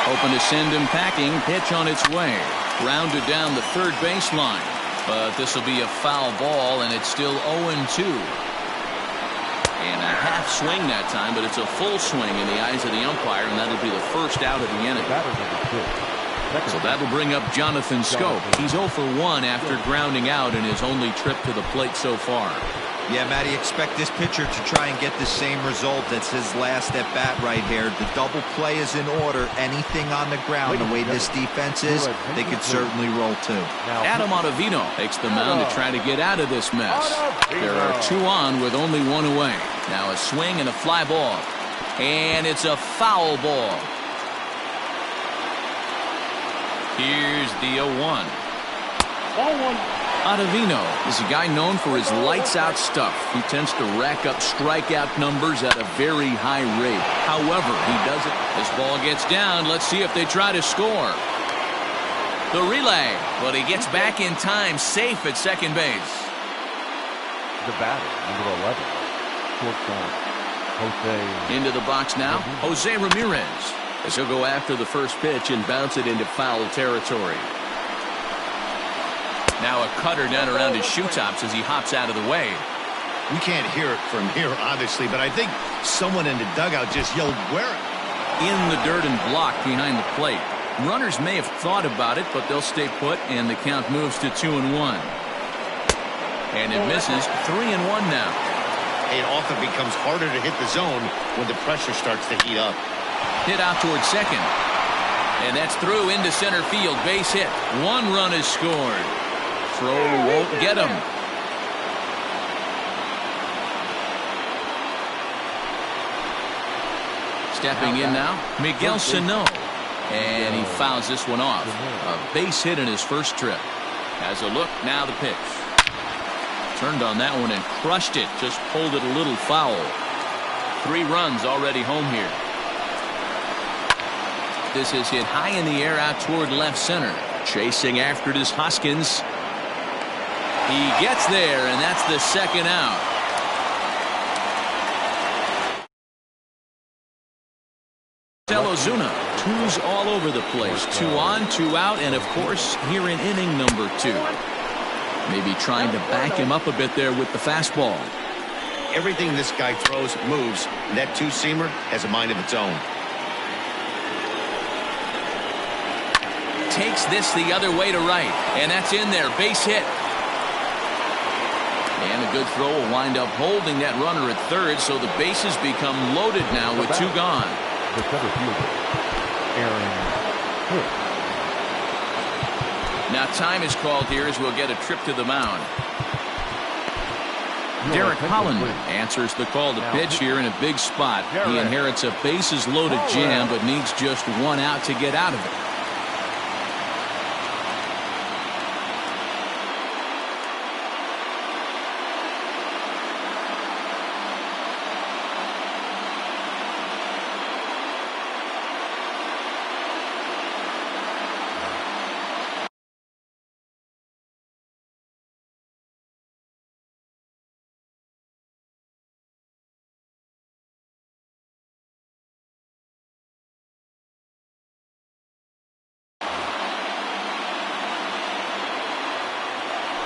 Hoping to send him packing. Pitch on its way. Grounded down the third baseline. But this will be a foul ball, and it's still 0-2. And a half swing that time, but it's a full swing in the eyes of the umpire, and that'll be the first out of the inning. So that'll bring up Jonathan Schoop. He's 0 for 1 after grounding out in his only trip to the plate so far. Yeah, Matty, expect this pitcher to try and get the same result. That's his last at bat right here. The double play is in order. Anything on the ground, the way this defense is, they could certainly roll too. Adam Ottavino takes the mound to try to get out of this mess. There are 2 on with only 1 away. Now a swing and a fly ball. And it's a foul ball. Here's the 0-1. 0-1. Ottavino is a guy known for his lights-out stuff. He tends to rack up strikeout numbers at a very high rate. However, he doesn't. This ball gets down. Let's see if they try to score. The relay, but he gets back in time, safe at second base. The batter, number 11, shortstop, Jose. Into the box now, Jose Ramirez. As he'll go after the first pitch and bounce it into foul territory. Now a cutter down around his shoe tops as he hops out of the way. We can't hear it from here, obviously, but I think someone in the dugout just yelled, "Where?" In the dirt and blocked behind the plate. Runners may have thought about it, but they'll stay put, and the count moves to 2-1. And it misses. 3-1 now. It often becomes harder to hit the zone when the pressure starts to heat up. Hit out towards second. And that's through into center field. Base hit. 1 run is scored. Throw won't get him. Stepping in now, Miguel Sano. And he fouls this one off. A base hit in his first trip. Has a look, now the pitch. Turned on that one and crushed it. Just pulled it a little foul. 3 runs already home here. This is hit high in the air out toward left center. Chasing after it is Hoskins. He gets there, and that's the second out. Ozuna, 2s all over the place. 2 on, 2 out, and of course, here in inning number 2. Maybe trying to back him up a bit there with the fastball. Everything this guy throws moves. That 2-seamer has a mind of its own. Takes this the other way to right, and that's in there. Base hit. And a good throw will wind up holding that runner at third, so the bases become loaded now with 2 gone. The center fielder, Aaron Hicks. Now time is called here as we'll get a trip to the mound. Derek Holland answers the call to pitch here in a big spot. He inherits a bases loaded jam, but needs just 1 out to get out of it.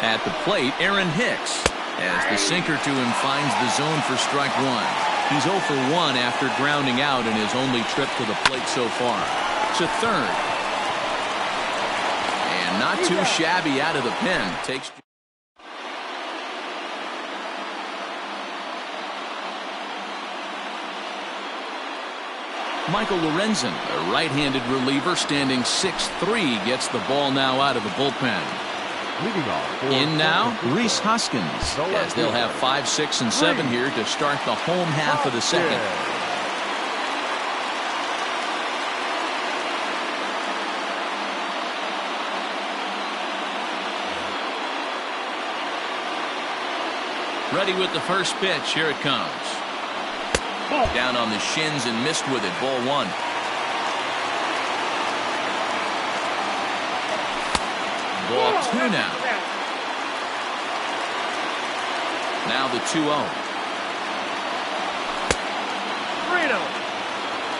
At the plate, Aaron Hicks, as the sinker to him finds the zone for strike one. He's 0 for 1 after grounding out in his only trip to the plate so far. To third. And not too shabby out of the pen. Takes. Michael Lorenzen, a right-handed reliever standing 6'3", gets the ball now out of the bullpen. Leading off In now, Rhys Hoskins, as they'll have 5, 6, and 7 here to start the home half of the second. Ready with the first pitch. Here it comes. Down on the shins and missed with it. Ball 1. Ball 2 now. Now the 2-0.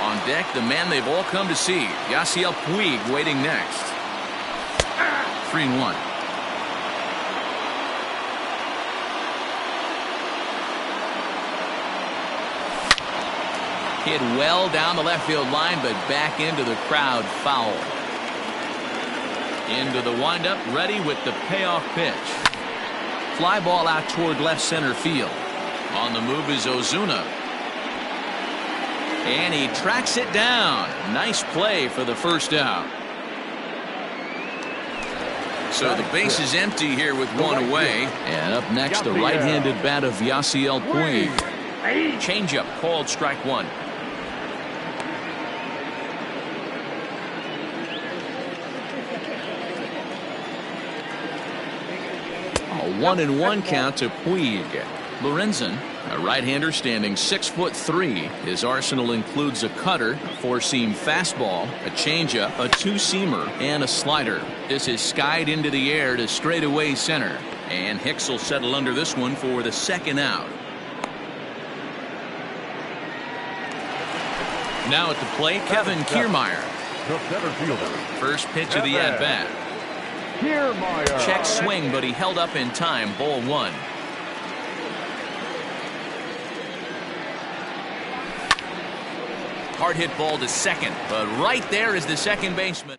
On deck, the man they've all come to see, Yasiel Puig, waiting next. 3-1. Hit well down the left field line, but back into the crowd, foul. Into the windup, ready with the payoff pitch. Fly ball out toward left center field. On the move is Ozuna. And he tracks it down. Nice play for the first out. So the base is empty here with one away. And up next, the right-handed bat of Yasiel Puig. Changeup called strike one. A 1-1 count to Puig. Lorenzen, a right-hander standing 6'3". His arsenal includes a cutter, a 4-seam fastball, a changeup, a 2-seamer, and a slider. This is skied into the air to straightaway center. And Hicks will settle under this one for the second out. Now at the plate, Kevin Kiermaier. The center fielder. First pitch of the at-bat. Kiermaier. Check swing, but he held up in time. Ball 1. Hard hit ball to second, but right there is the second baseman.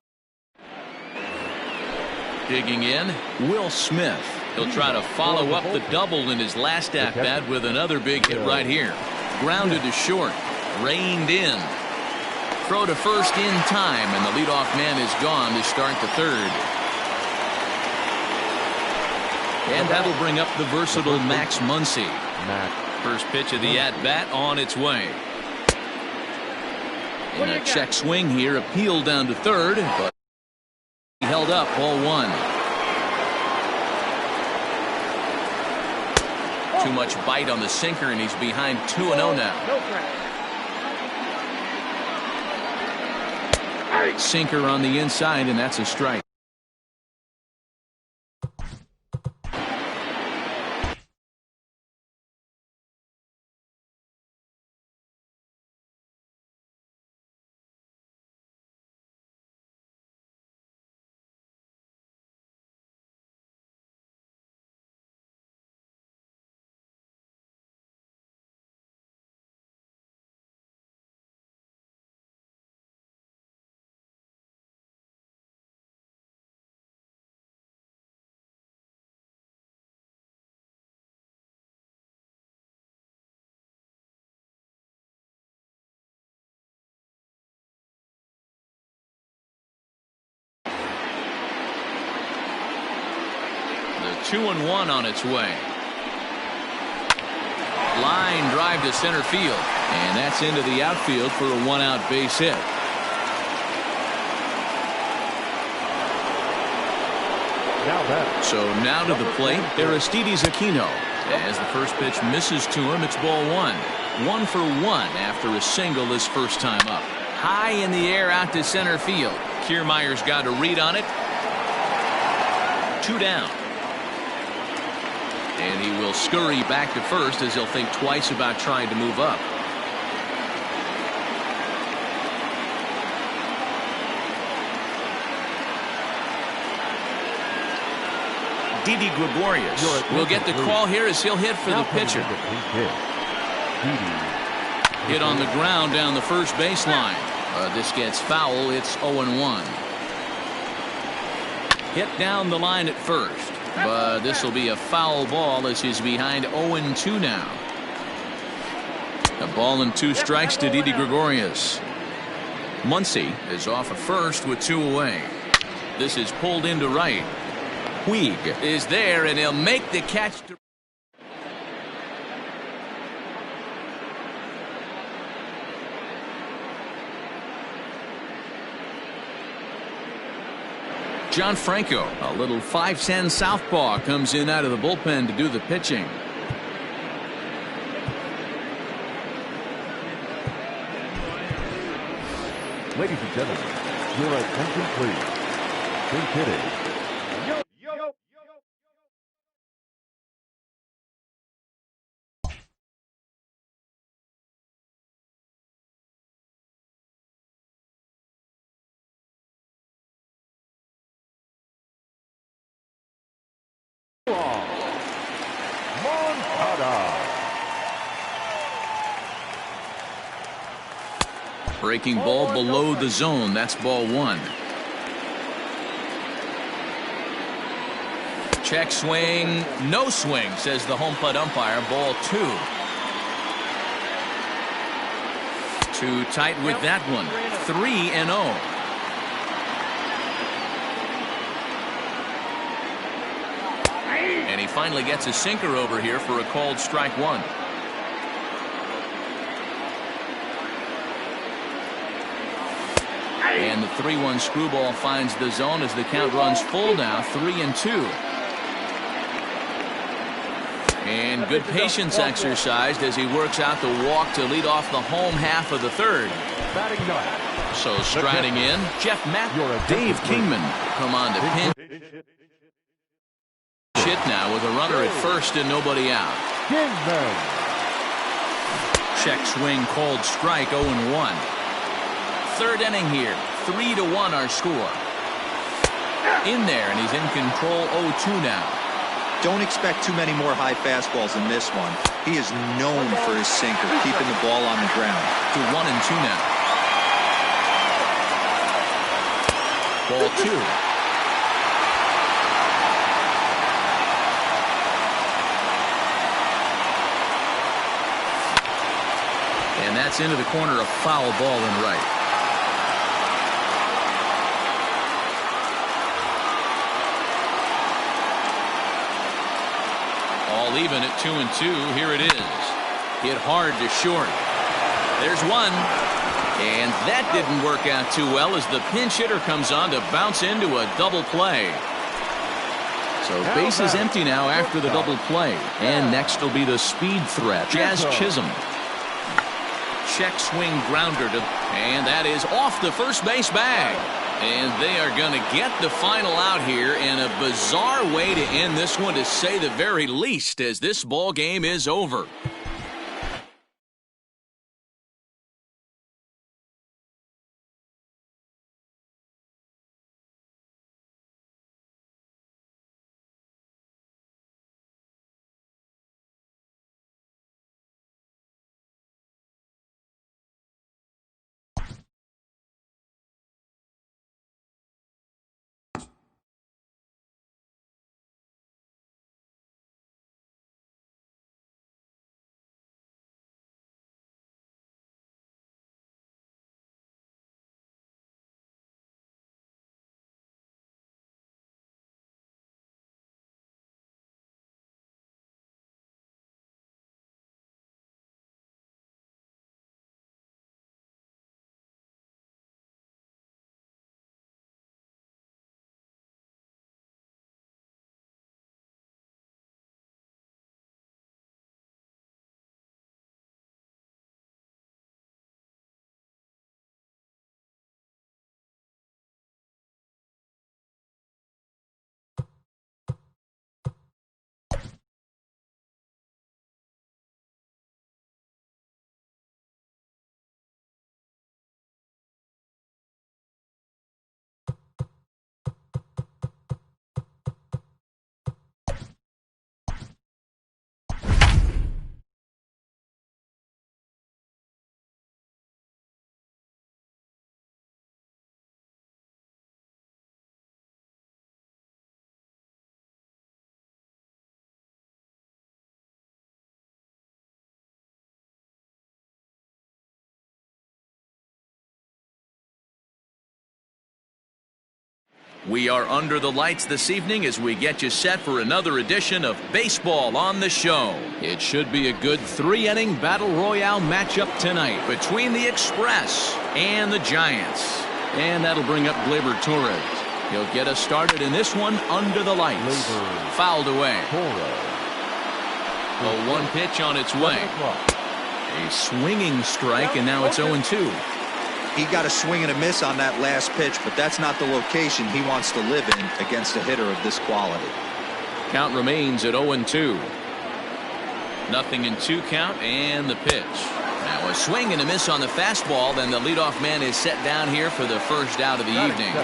Digging in, Will Smith. He'll try to follow up the double in his last at-bat with another big hit right here. Grounded to short. Reined in. Throw to first in time, and the leadoff man is gone to start the third. And that'll bring up the versatile Max Muncy. First pitch of the at-bat on its way. In a check swing here, appealed down to third, but he held up. Ball 1. Too much bite on the sinker, and he's behind 2-0 now. Sinker on the inside, and that's a strike. The 2-1 on its way. Line drive to center field, and that's into the outfield for a one-out base hit. So now to the plate, Aristides Aquino. As the first pitch misses to him, it's ball 1. 1 for 1 after a single his first time up. High in the air out to center field. Kiermaier's got a read on it. 2 down. And he will scurry back to first as he'll think twice about trying to move up. Didi Gregorius will get the call here as he'll hit for the pitcher. Hit on the ground down the first baseline. This gets foul. It's 0-1. Hit down the line at first, but this will be a foul ball as he's behind 0-2 now. A ball and 2 strikes to Didi Gregorius. Muncy is off at first with 2 away. This is pulled into right. Puig is there, and he'll make the catch. John Franco, a little 5'10" southpaw, comes in out of the bullpen to do the pitching. Ladies and gentlemen, your attention please. Big hitting. Breaking ball below the zone. That's ball 1. Check swing. No swing, says the home plate umpire. Ball 2. Too tight with that one. 3-0. And he finally gets a sinker over here for a called strike 1. And the 3-1 screwball finds the zone as the count runs full now. 3-2. And good patience exercised as he works out the walk to lead off the home half of the third. So striding in, Jeff Matt, Dave Kingman come on to pinch hit now with a runner at first and nobody out. Check swing called strike. 0-1. Third inning here. 3-1 our score. In there, and he's in control. 0-2 now. Don't expect too many more high fastballs in this one. He is known for his sinker, keeping the ball on the ground. To 1-2 now. Ball 2. And that's into the corner, a foul ball in right. All even at 2-2. Here it is. Hit hard to short. There's one. And that didn't work out too well as the pinch hitter comes on to bounce into a double play. So base is empty now after the double play. And next will be the speed threat, Jazz Chisholm. Check swing grounder to, and that is off the first base bag. And they are going to get the final out here in a bizarre way to end this one, to say the very least, as this ball game is over. We are under the lights this evening as we get you set for another edition of Baseball on the Show. It should be a good 3-inning battle royale matchup tonight between the Express and the Giants. And that'll bring up Gleyber Torres. He'll get us started in this one under the lights. Fouled away. A 1 pitch on its way. A swinging strike, and now it's 0-2. He got a swing and a miss on that last pitch, but that's not the location he wants to live in against a hitter of this quality. Count remains at 0-2. 0-2 count, and the pitch. Now a swing and a miss on the fastball, then the leadoff man is set down here for the first out of the evening.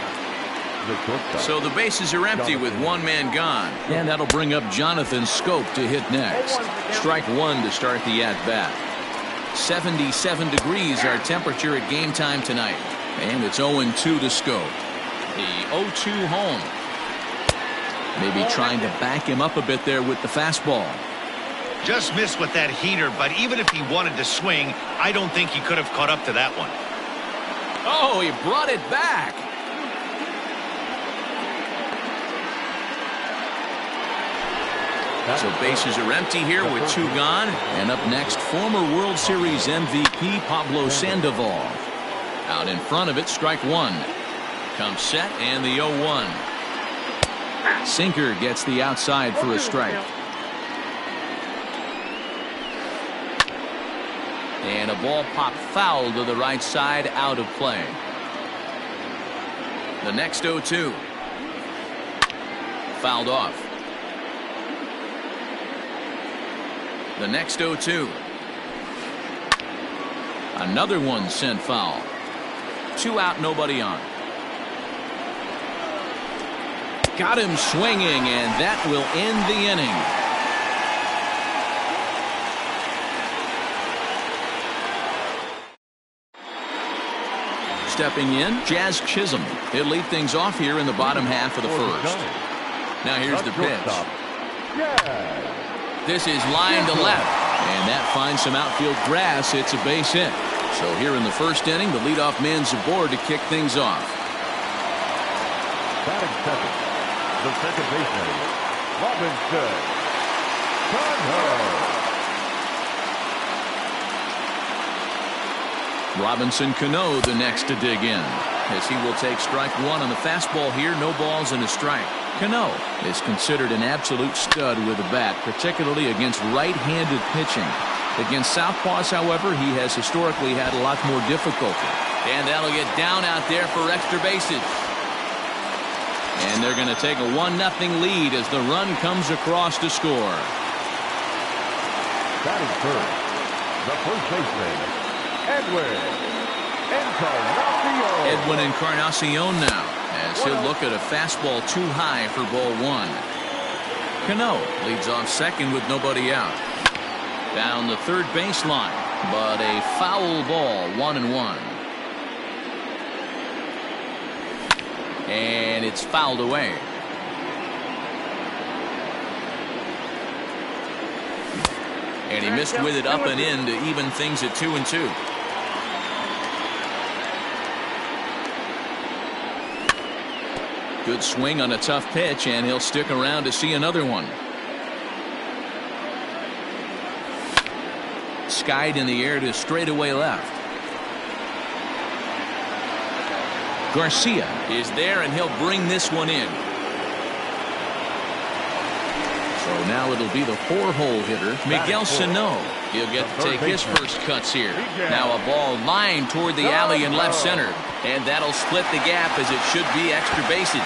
So the bases are empty with one man gone, and that'll bring up Jonathan Scope to hit next. Strike one to start the at-bat. 77 degrees our temperature at game time tonight, and it's 0-2 to Scope. The 0-2 home. Maybe trying to back him up a bit there with the fastball. Just missed with that heater, but even if he wanted to swing, I don't think he could have caught up to that one. Oh, he brought it back. So bases are empty here with 2 gone. And up next, former World Series MVP Pablo Sandoval. Out in front of it, strike one. Comes set, and the 0-1. Sinker gets the outside for a strike. And a ball popped foul to the right side, out of play. The next 0-2. Fouled off. The next 0-2. Another one sent foul. 2 out, nobody on. Got him swinging, and that will end the inning. Stepping in, Jazz Chisholm. He'll lead things off here in the bottom half of the first. Now here's the pitch. This is line to left, and that finds some outfield grass. It's a base hit. So here in the first inning, the leadoff man's aboard to kick things off. Batting second, the second baseman, Robinson Cano. Robinson Cano the next to dig in, as he will take strike one on the fastball here. No balls and a strike. Cano is considered an absolute stud with a bat, particularly against right-handed pitching. Against southpaws, however, he has historically had a lot more difficulty. And that'll get down out there for extra bases. And they're going to take a 1-0 lead as the run comes across to score. Batting first, the first baseman, Edwin Encarnacion. Edwin Encarnacion now, as he'll look at a fastball too high for ball one. Cano leads off second with nobody out. Down the third baseline, but a foul ball, 1-1. And it's fouled away. And he missed with it up and in to even things at 2-2. Good swing on a tough pitch, and he'll stick around to see another one. Skied in the air to straightaway left. Garcia is there, and he'll bring this one in. So now it'll be the 4-hole hitter, Miguel Sano. He'll get to take his first cuts here. Now a ball lined toward the alley in left center, and that'll split the gap as it should be extra bases.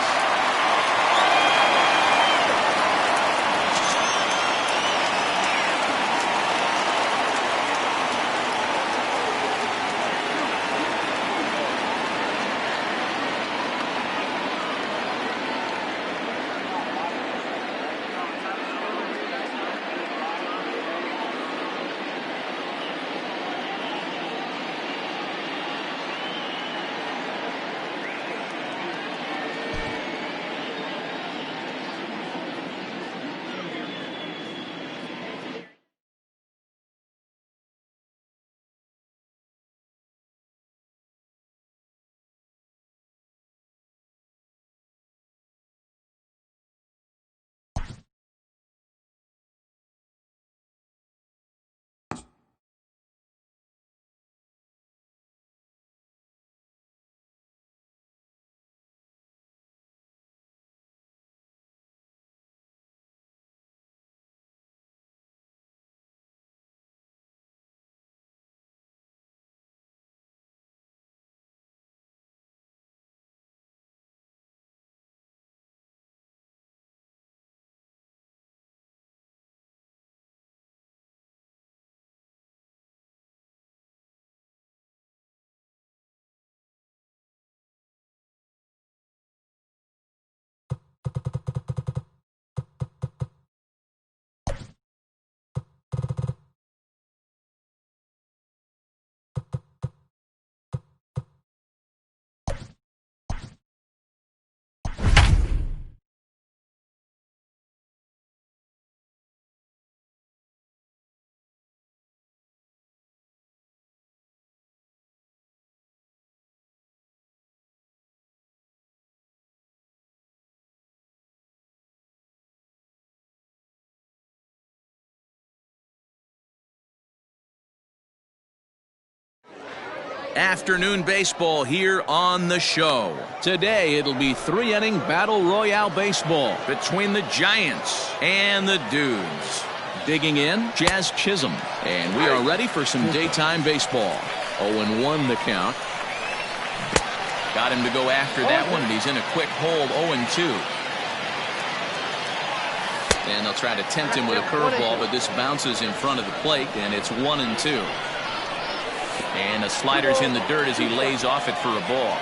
Afternoon baseball here on the show. Today it'll be 3-inning battle royale baseball between the Giants and the Dudes. Digging in, Jazz Chisholm. And we are ready for some daytime baseball. 0-1 the count. Got him to go after that one, and he's in a quick hold. 0-2. And they'll try to tempt him with a curveball, but this bounces in front of the plate, and it's 1-2. And the slider's in the dirt as he lays off it for a ball.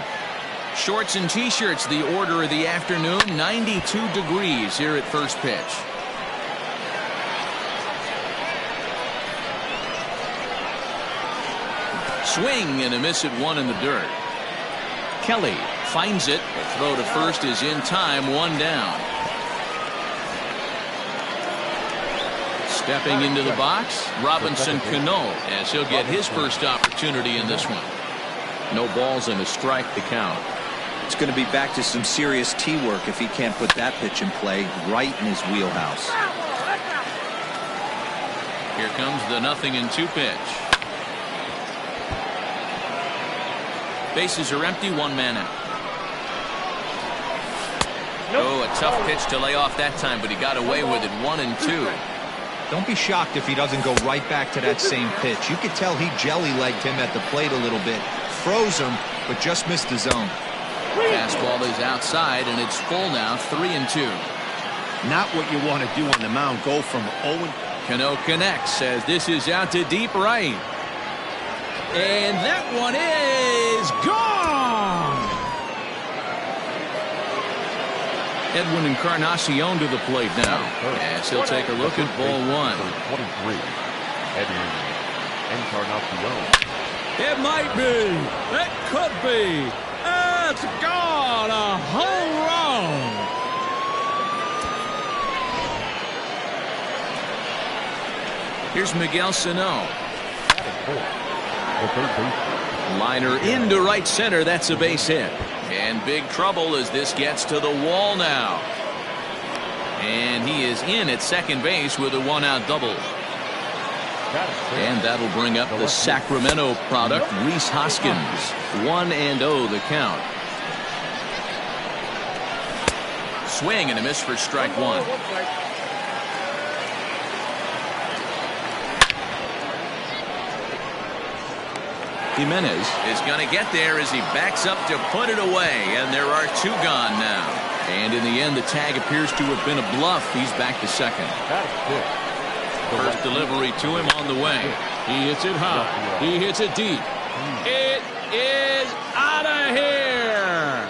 Shorts and T-shirts, the order of the afternoon. 92 degrees here at first pitch. Swing and a miss at one in the dirt. Kelly finds it. The throw to first is in time. One down. Stepping into the box, Robinson Cano, as he'll get his first opportunity in this one. No balls and a strike to count. It's going to be back to some serious tee work if he can't put that pitch in play right in his wheelhouse. Here comes the 0-2 pitch. Bases are empty, one man out. Oh, a tough pitch to lay off that time, but he got away with it. 1-2. Don't be shocked if he doesn't go right back to that same pitch. You could tell he jelly-legged him at the plate a little bit. Froze him, but just missed the zone. Fastball is outside, and it's full now. 3-2. Not what you want to do on the mound. Go from 0. Cano connects as this is out to deep right. And that one is gone. Edwin Encarnacion to the plate now, as he'll take a look at ball one. 23, Edwin Encarnacion. It might be. It could be. It's gone. A home run. Here's Miguel Sano. The third baseman. Liner into right center. That's a base hit. And big trouble as this gets to the wall now. And he is in at second base with a one-out double. And that'll bring up the Sacramento product, Rhys Hoskins. 1-0 the count. Swing and a miss for strike one. Jimenez is going to get there as he backs up to put it away, and there are two gone now. And in the end, the tag appears to have been a bluff. He's back to second. First delivery to him on the way. He hits it high. He hits it deep. It is out of here.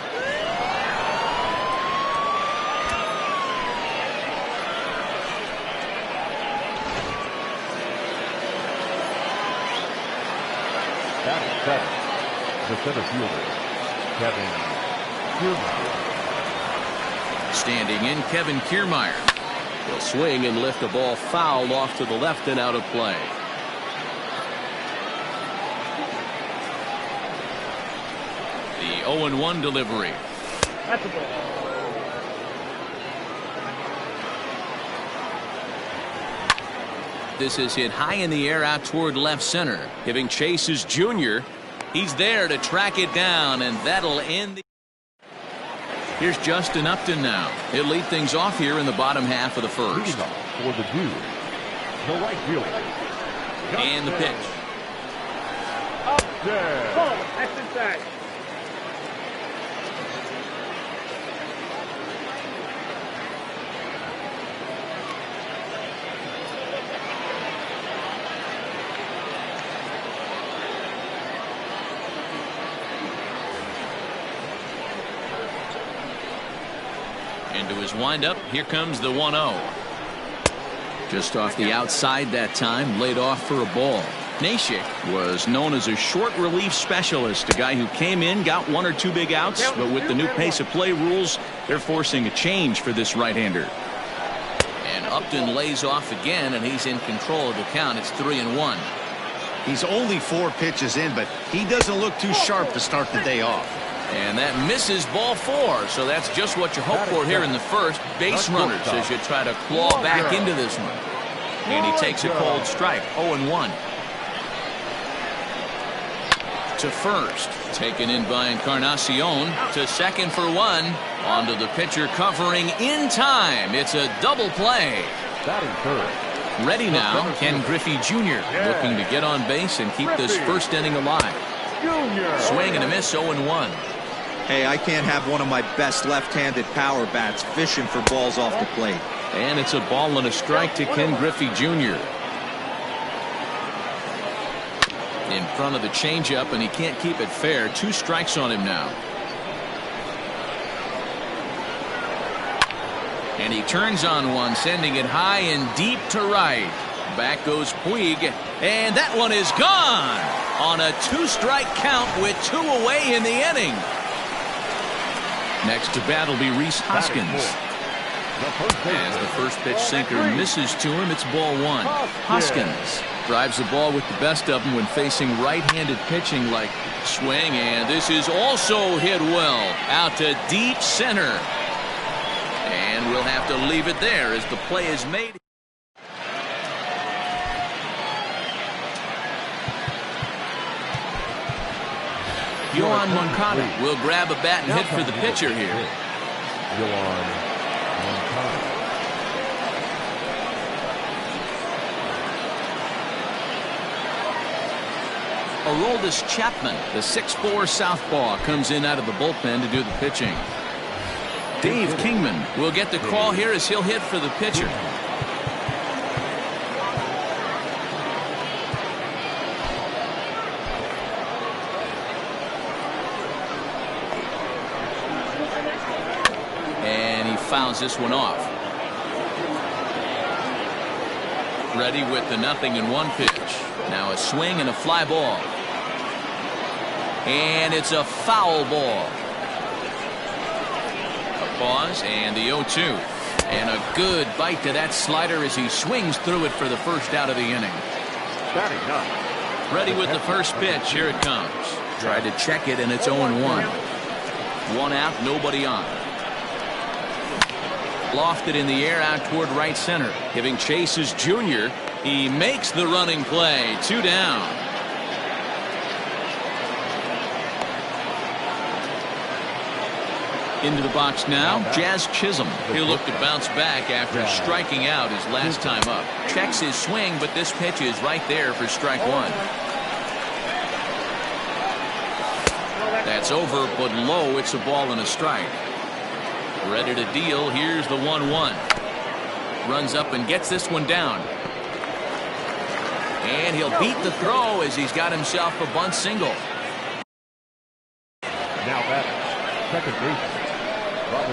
Batting seventh, the center fielder, Kevin Kiermaier. Standing in, Kevin Kiermaier. He'll swing and lift a ball foul off to the left and out of play. The 0-1 delivery. That's a ball. This is hit high in the air out toward left center. Giving chase is Junior. He's there to track it down, and that'll end the... Here's Justin Upton now. He'll lead things off here in the bottom half of the first. Leading off for the Dudes, the right fielder. And the pitch. Upton. Ball. That's inside. Into his windup, here comes the 1-0. Just off the outside that time, laid off for a ball. Nashik was known as a short relief specialist, a guy who came in, got one or two big outs, but with the new pace of play rules, they're forcing a change for this right-hander. And Upton lays off again, and he's in control of the count. It's 3-1. He's only 4 pitches in, but he doesn't look too sharp to start the day off. And that misses ball 4, so that's just what you hope for here in the first. Base runners as you try to claw back into this one. And he takes a cold strike. 0-1. to first. Taken in by Encarnacion. To second for one. Onto the pitcher covering in time. It's a double play. Batting third. Ready now, Ken Griffey Jr. looking to get on base and keep this first inning alive. Swing and a miss, 0-1. Hey, I can't have one of my best left-handed power bats fishing for balls off the plate. And it's a ball and a strike to Ken Griffey Jr. In front of the changeup, and he can't keep it fair. 2 strikes on him now. And he turns on one, sending it high and deep to right. Back goes Puig, and that one is gone on a 2-strike count with 2 away in the inning. Next to bat will be Rhys Hoskins. As the first pitch sinker misses to him, it's ball 1. Hoskins drives the ball with the best of them when facing right-handed pitching like swing, and this is also hit well out to deep center. And we'll have to leave it there as the play is made. Yohan Moncada will grab a bat and hit for the pitcher here. Yohan Moncada. Aroldis Chapman, the 6'4" southpaw, comes in out of the bullpen to do the pitching. Dave Kingman will get the call here as he'll hit for the pitcher. And he fouls this one off. Ready with the 0-1 pitch. Now a swing and a fly ball. And it's a foul ball. Pause and the 0-2, and a good bite to that slider as he swings through it for the first out of the inning. Ready with the first pitch. Here it comes. Tried to check it, and it's 0-1. 1 out, nobody on. Lofted in the air out toward right center. Giving chase is Jr. He makes the running play. 2 down. Into the box now, Jazz Chisholm. He'll look to bounce back after striking out his last time up. Checks his swing, but this pitch is right there for strike 1. That's over, but low. It's a ball and a strike. Ready to deal. Here's the 1-1. Runs up and gets this one down. And he'll beat the throw as he's got himself a bunt single. Now batting, second baseman.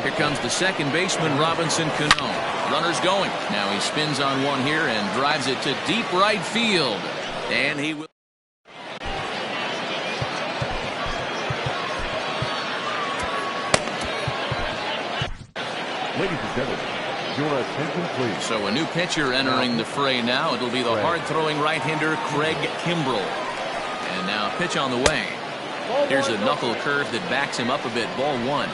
Here comes the second baseman, Robinson Cano. Runners going. Now he spins on one here and drives it to deep right field. And he will. Ladies and gentlemen, your attention please. So a new pitcher entering the fray now. It'll be the hard-throwing right-hander Craig Kimbrell. And now pitch on the way. Here's a knuckle curve that backs him up a bit. Ball 1.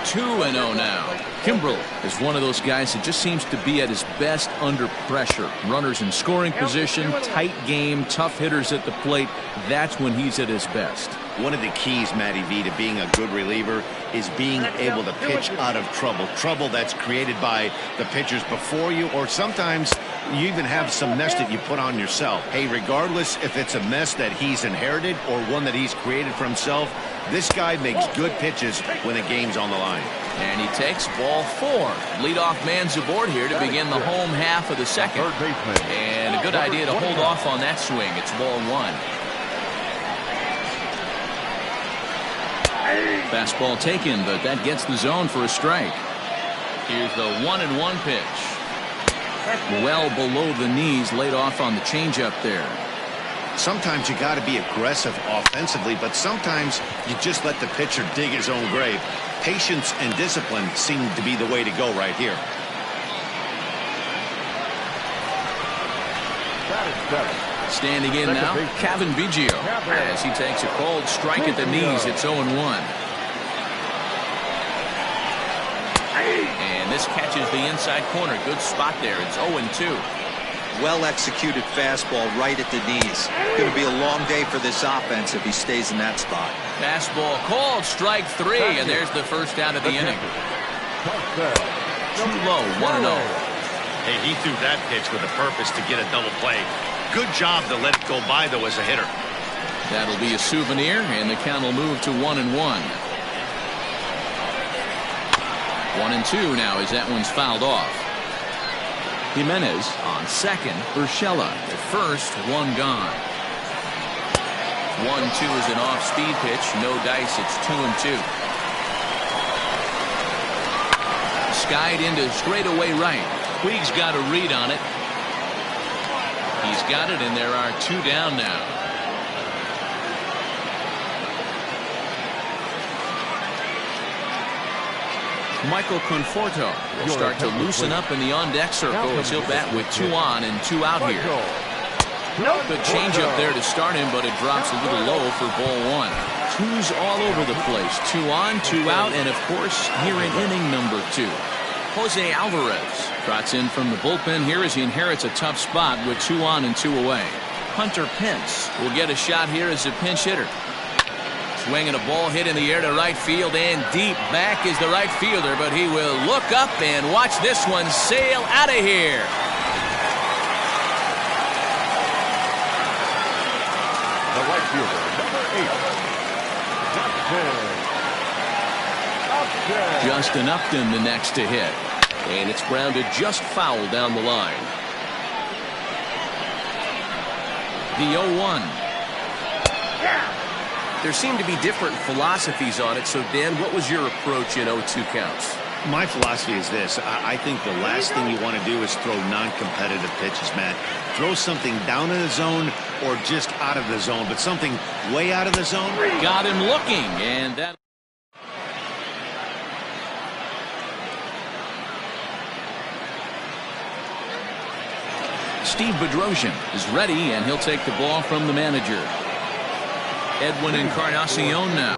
2-0 now. Kimbrell is one of those guys that just seems to be at his best under pressure. Runners in scoring position, tight game, tough hitters at the plate. That's when he's at his best. One of the keys, Matty V, to being a good reliever is being able to pitch out of trouble. Trouble that's created by the pitchers before you, or sometimes you even have some mess that you put on yourself. Hey, regardless if it's a mess that he's inherited or one that he's created for himself, this guy makes good pitches when the game's on the line. And he takes ball 4. Leadoff man's aboard here to begin the home half of the second. And a good idea to hold off on that swing. It's ball 1. Fastball taken, but that gets the zone for a strike. Here's the 1-1 pitch. Well below the knees, laid off on the changeup there. Sometimes you got to be aggressive offensively, but sometimes you just let the pitcher dig his own grave. Patience and discipline seem to be the way to go right here. Standing in now, Cavan Biggio, as he takes a cold strike at the knees. It's 0-1. And this catches the inside corner. Good spot there. It's 0-2. Well-executed fastball right at the knees. Going to be a long day for this offense if he stays in that spot. Fastball called, strike 3, and there's the first out of the inning. Too low, 1-0. Hey, he threw that pitch with a purpose to get a double play. Good job to let it go by, though, as a hitter. That'll be a souvenir, and the count will move to 1-1. 1-2 now as that one's fouled off. Jimenez on second. Urshela at first. One gone. 1-2 is an off-speed pitch. No dice. It's 2-2. Skied into straightaway right. Puig's got a read on it. He's got it, and there are 2 down now. Michael Conforto will start to loosen up in the on-deck circle as he'll bat with 2 on and 2 out here. Good change up there to start him, but it drops a little low for ball 1. 2s all over the place. 2 on, 2 out, and of course here in inning number 2. Jose Alvarez trots in from the bullpen here as he inherits a tough spot with 2 on and 2 away. Hunter Pence will get a shot here as a pinch hitter. Swinging a ball hit in the air to right field, and deep back is the right fielder, but he will look up and watch this one sail out of here. The right fielder, number 8, Justin Upton the next to hit, and it's grounded just foul down the line. The 0-1. There seem to be different philosophies on it. So, Dan, what was your approach in 0-2 counts? My philosophy is this. I think the last thing you want to do is throw non-competitive pitches, Matt. Throw something down in the zone or just out of the zone, but something way out of the zone. Got him looking, and that. Steve Bedrosian is ready, and he'll take the ball from the manager. Edwin Encarnacion now.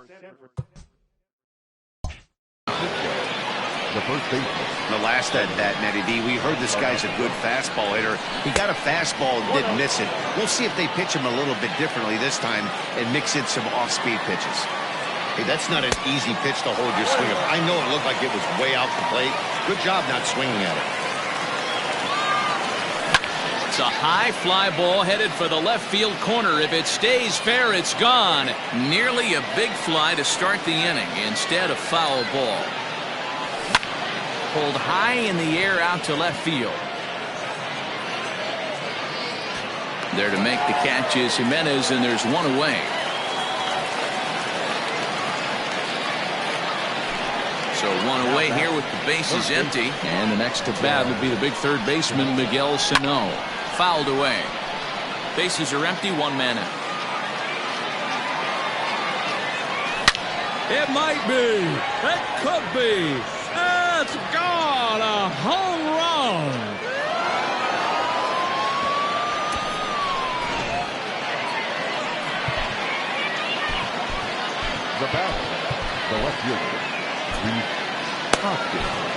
the first baseman. The last at bat, Nettie D, we heard this guy's a good fastball hitter. He got a fastball and didn't miss it. We'll see if they pitch him a little bit differently this time and mix in some off-speed pitches. Hey, that's not an easy pitch to hold your swing up. I know it looked like it was way out the plate. Good job not swinging at it. It's a high fly ball headed for the left field corner. If it stays fair, it's gone. Nearly a big fly to start the inning. Instead, a foul ball. Pulled high in the air out to left field. There to make the catch is Jimenez, and there's one away. So one away here with the bases empty. And the next to bat would be the big third baseman, Miguel Sano. Fouled away. Bases are empty, one man in. It might be. It could be. It's gone. A home run. The batter, the left fielder, Reese Hoskins.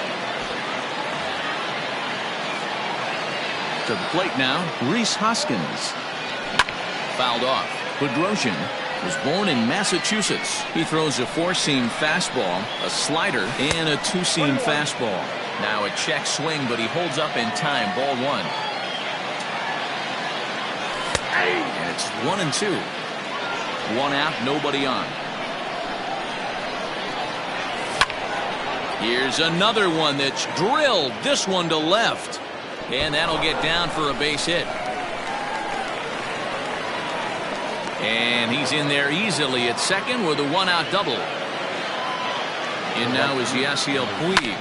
To the plate now, Reese Hoskins. Fouled off. Bedrosian was born in Massachusetts. He throws a four-seam fastball, a slider, and a two-seam fastball. Now a check swing, but he holds up in time. Ball one. And it's 1-2. One out, nobody on. Here's another one that's drilled. This one to left. And that'll get down for a base hit. And he's in there easily at second with a one-out double. In now is Yasiel Puig.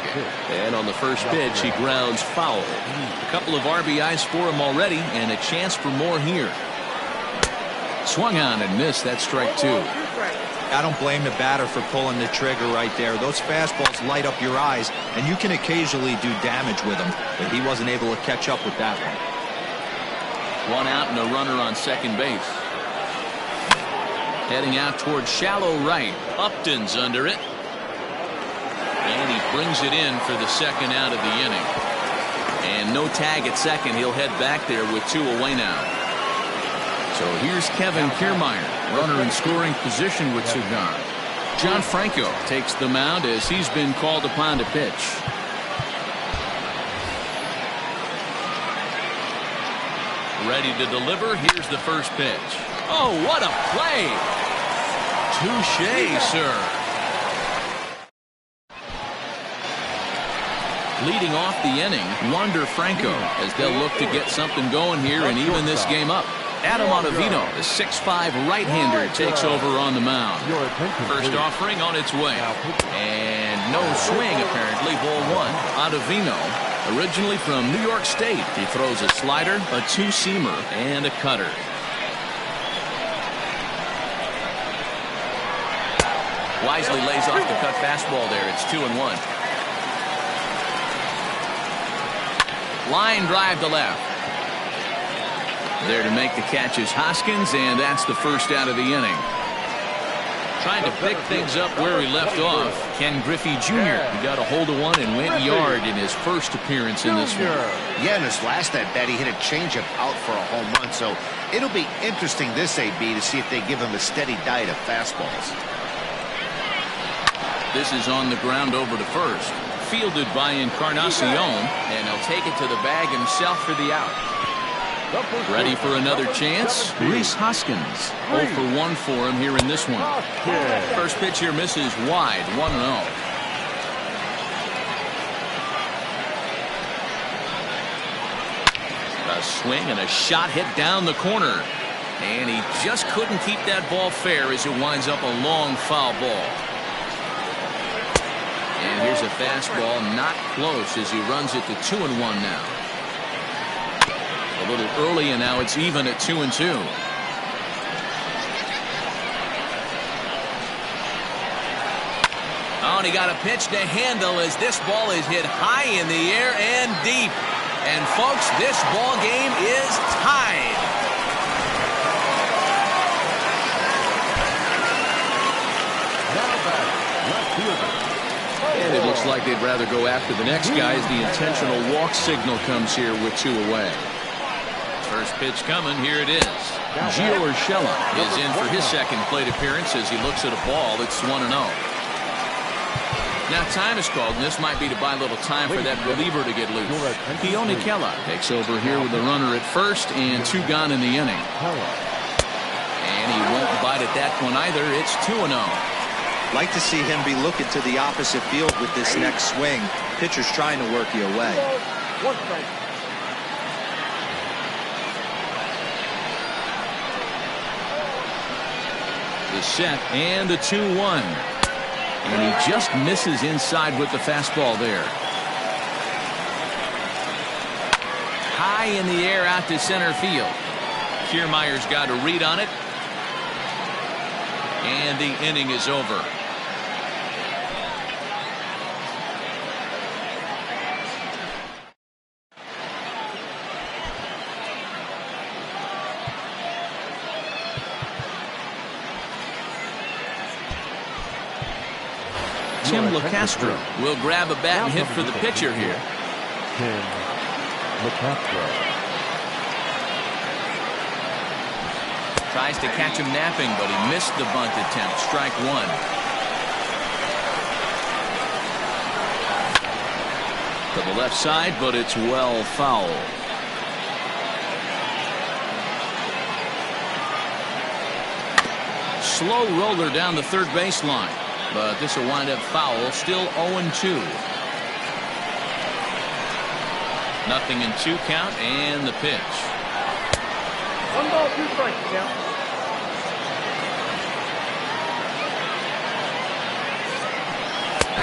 And on the first pitch, he grounds foul. A couple of RBIs for him already, and a chance for more here. Swung on and missed. That strike two. I don't blame the batter for pulling the trigger right there. Those fastballs light up your eyes, and you can occasionally do damage with them, but he wasn't able to catch up with that one. One out and a runner on second base. Heading out towards shallow right. Upton's under it. And he brings it in for the second out of the inning. And no tag at second. He'll head back there with 2 away now. So here's Kevin Kiermaier, runner in scoring position with 2 gone. John Franco takes the mound as he's been called upon to pitch. Ready to deliver. Here's the first pitch. Oh, what a play! Touché, sir. Leading off the inning, Wander Franco, as they'll look to get something going here and even this game up. Adam Ottavino, the 6'5" right-hander, takes over on the mound. First offering on its way. And no swing, apparently. Ball 1. Ottavino, originally from New York State. He throws a slider, a 2-seamer, and a cutter. Wisely lays off the cut fastball there. It's 2-1. Line drive to left. There to make the catch is Hoskins, and that's the first out of the inning. Trying to pick things up where he left off. Ken Griffey Jr. He got a hold of one and went yard in his first appearance in this one. Yeah, in his last at bat, he hit a changeup out for a home run. So it'll be interesting this AB to see if they give him a steady diet of fastballs. This is on the ground over to first. Fielded by Encarnacion, and he'll take it to the bag himself for the out. Ready for another chance? Rhys Hoskins. 0 for 1 for him here in this one. First pitch here misses wide. 1-0. A swing and a shot hit down the corner. And he just couldn't keep that ball fair as it winds up a long foul ball. And here's a fastball not close as he runs it to 2-1 now. A little early, and now it's even at 2-2. Oh, and he got a pitch to handle as this ball is hit high in the air and deep. And folks, this ball game is tied. And it looks like they'd rather go after the next guy as the intentional walk signal comes here with 2 away. First pitch coming. Here it is. Gio Urshela is in for his second plate appearance as he looks at a ball that's 1-0. Now time is called, and this might be to buy a little time for that reliever to get loose. Keone Kela takes over here with the runner at first and 2 gone in the inning. And he won't bite at that one either. It's 2-0. Like to see him be looking to the opposite field with this next swing. Pitcher's trying to work you away. The set and the 2-1. And he just misses inside with the fastball there. High in the air out to center field. Kiermaier's got a read on it. And the inning is over. Tim LeCastro will grab a bat and hit for the pitcher here. Tim LeCastro. Tries to catch him napping, but he missed the bunt attempt. Strike 1. To the left side, but it's well foul. Slow roller down the third baseline. But this will wind up foul. Still 0-2. Nothing in 2 count, and the pitch. 1 ball, 2 strikes, count.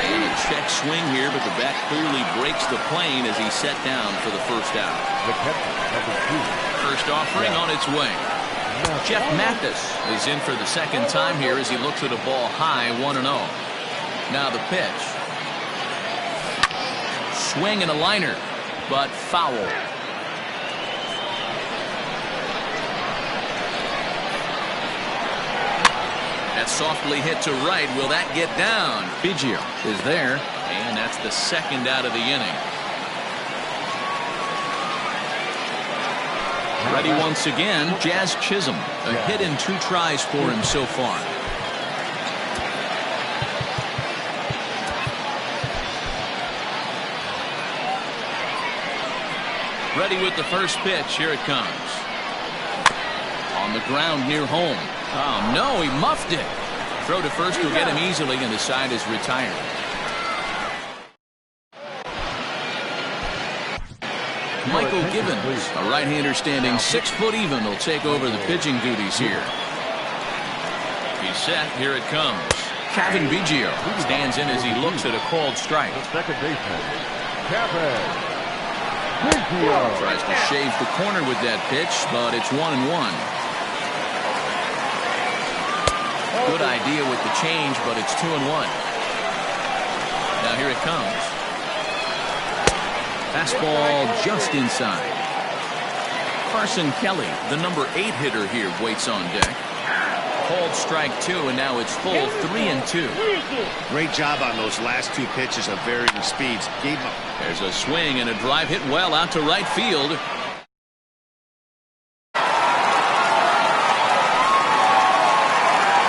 And a check swing here, but the bat clearly breaks the plane as he's set down for the first out. The catcher, number 2. First offering on its way. Jeff Mathis is in for the second time here as he looks at a ball high, 1-0. Now the pitch. Swing and a liner, but foul. That's softly hit to right. Will that get down? Biggio is there, and that's the second out of the inning. Ready once again, Jazz Chisholm. A hit in 2 tries for him so far. Ready with the first pitch. Here it comes. On the ground near home. Oh, no, he muffed it. Throw to first will get him easily, and the side is retired. Michael Givens, a right-hander standing 6 foot even, will take over the pitching duties here. He's set. Here it comes. Kevin Biggio stands in as he looks at a called strike. The second baseman, Kevin Biggio. Tries to shave the corner with that pitch, but it's 1-1. Good idea with the change, but it's 2-1. Now here it comes. Fastball just inside. Carson Kelly, the number 8 hitter here, waits on deck. Called strike 2, and now it's full 3-2. Great job on those last 2 pitches of varying speeds. There's a swing and a drive hit well out to right field.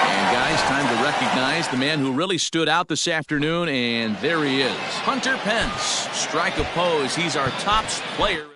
And guys, time to recognize the man who really stood out this afternoon, and there he is. Hunter Pence, strike oppose. He's our top player.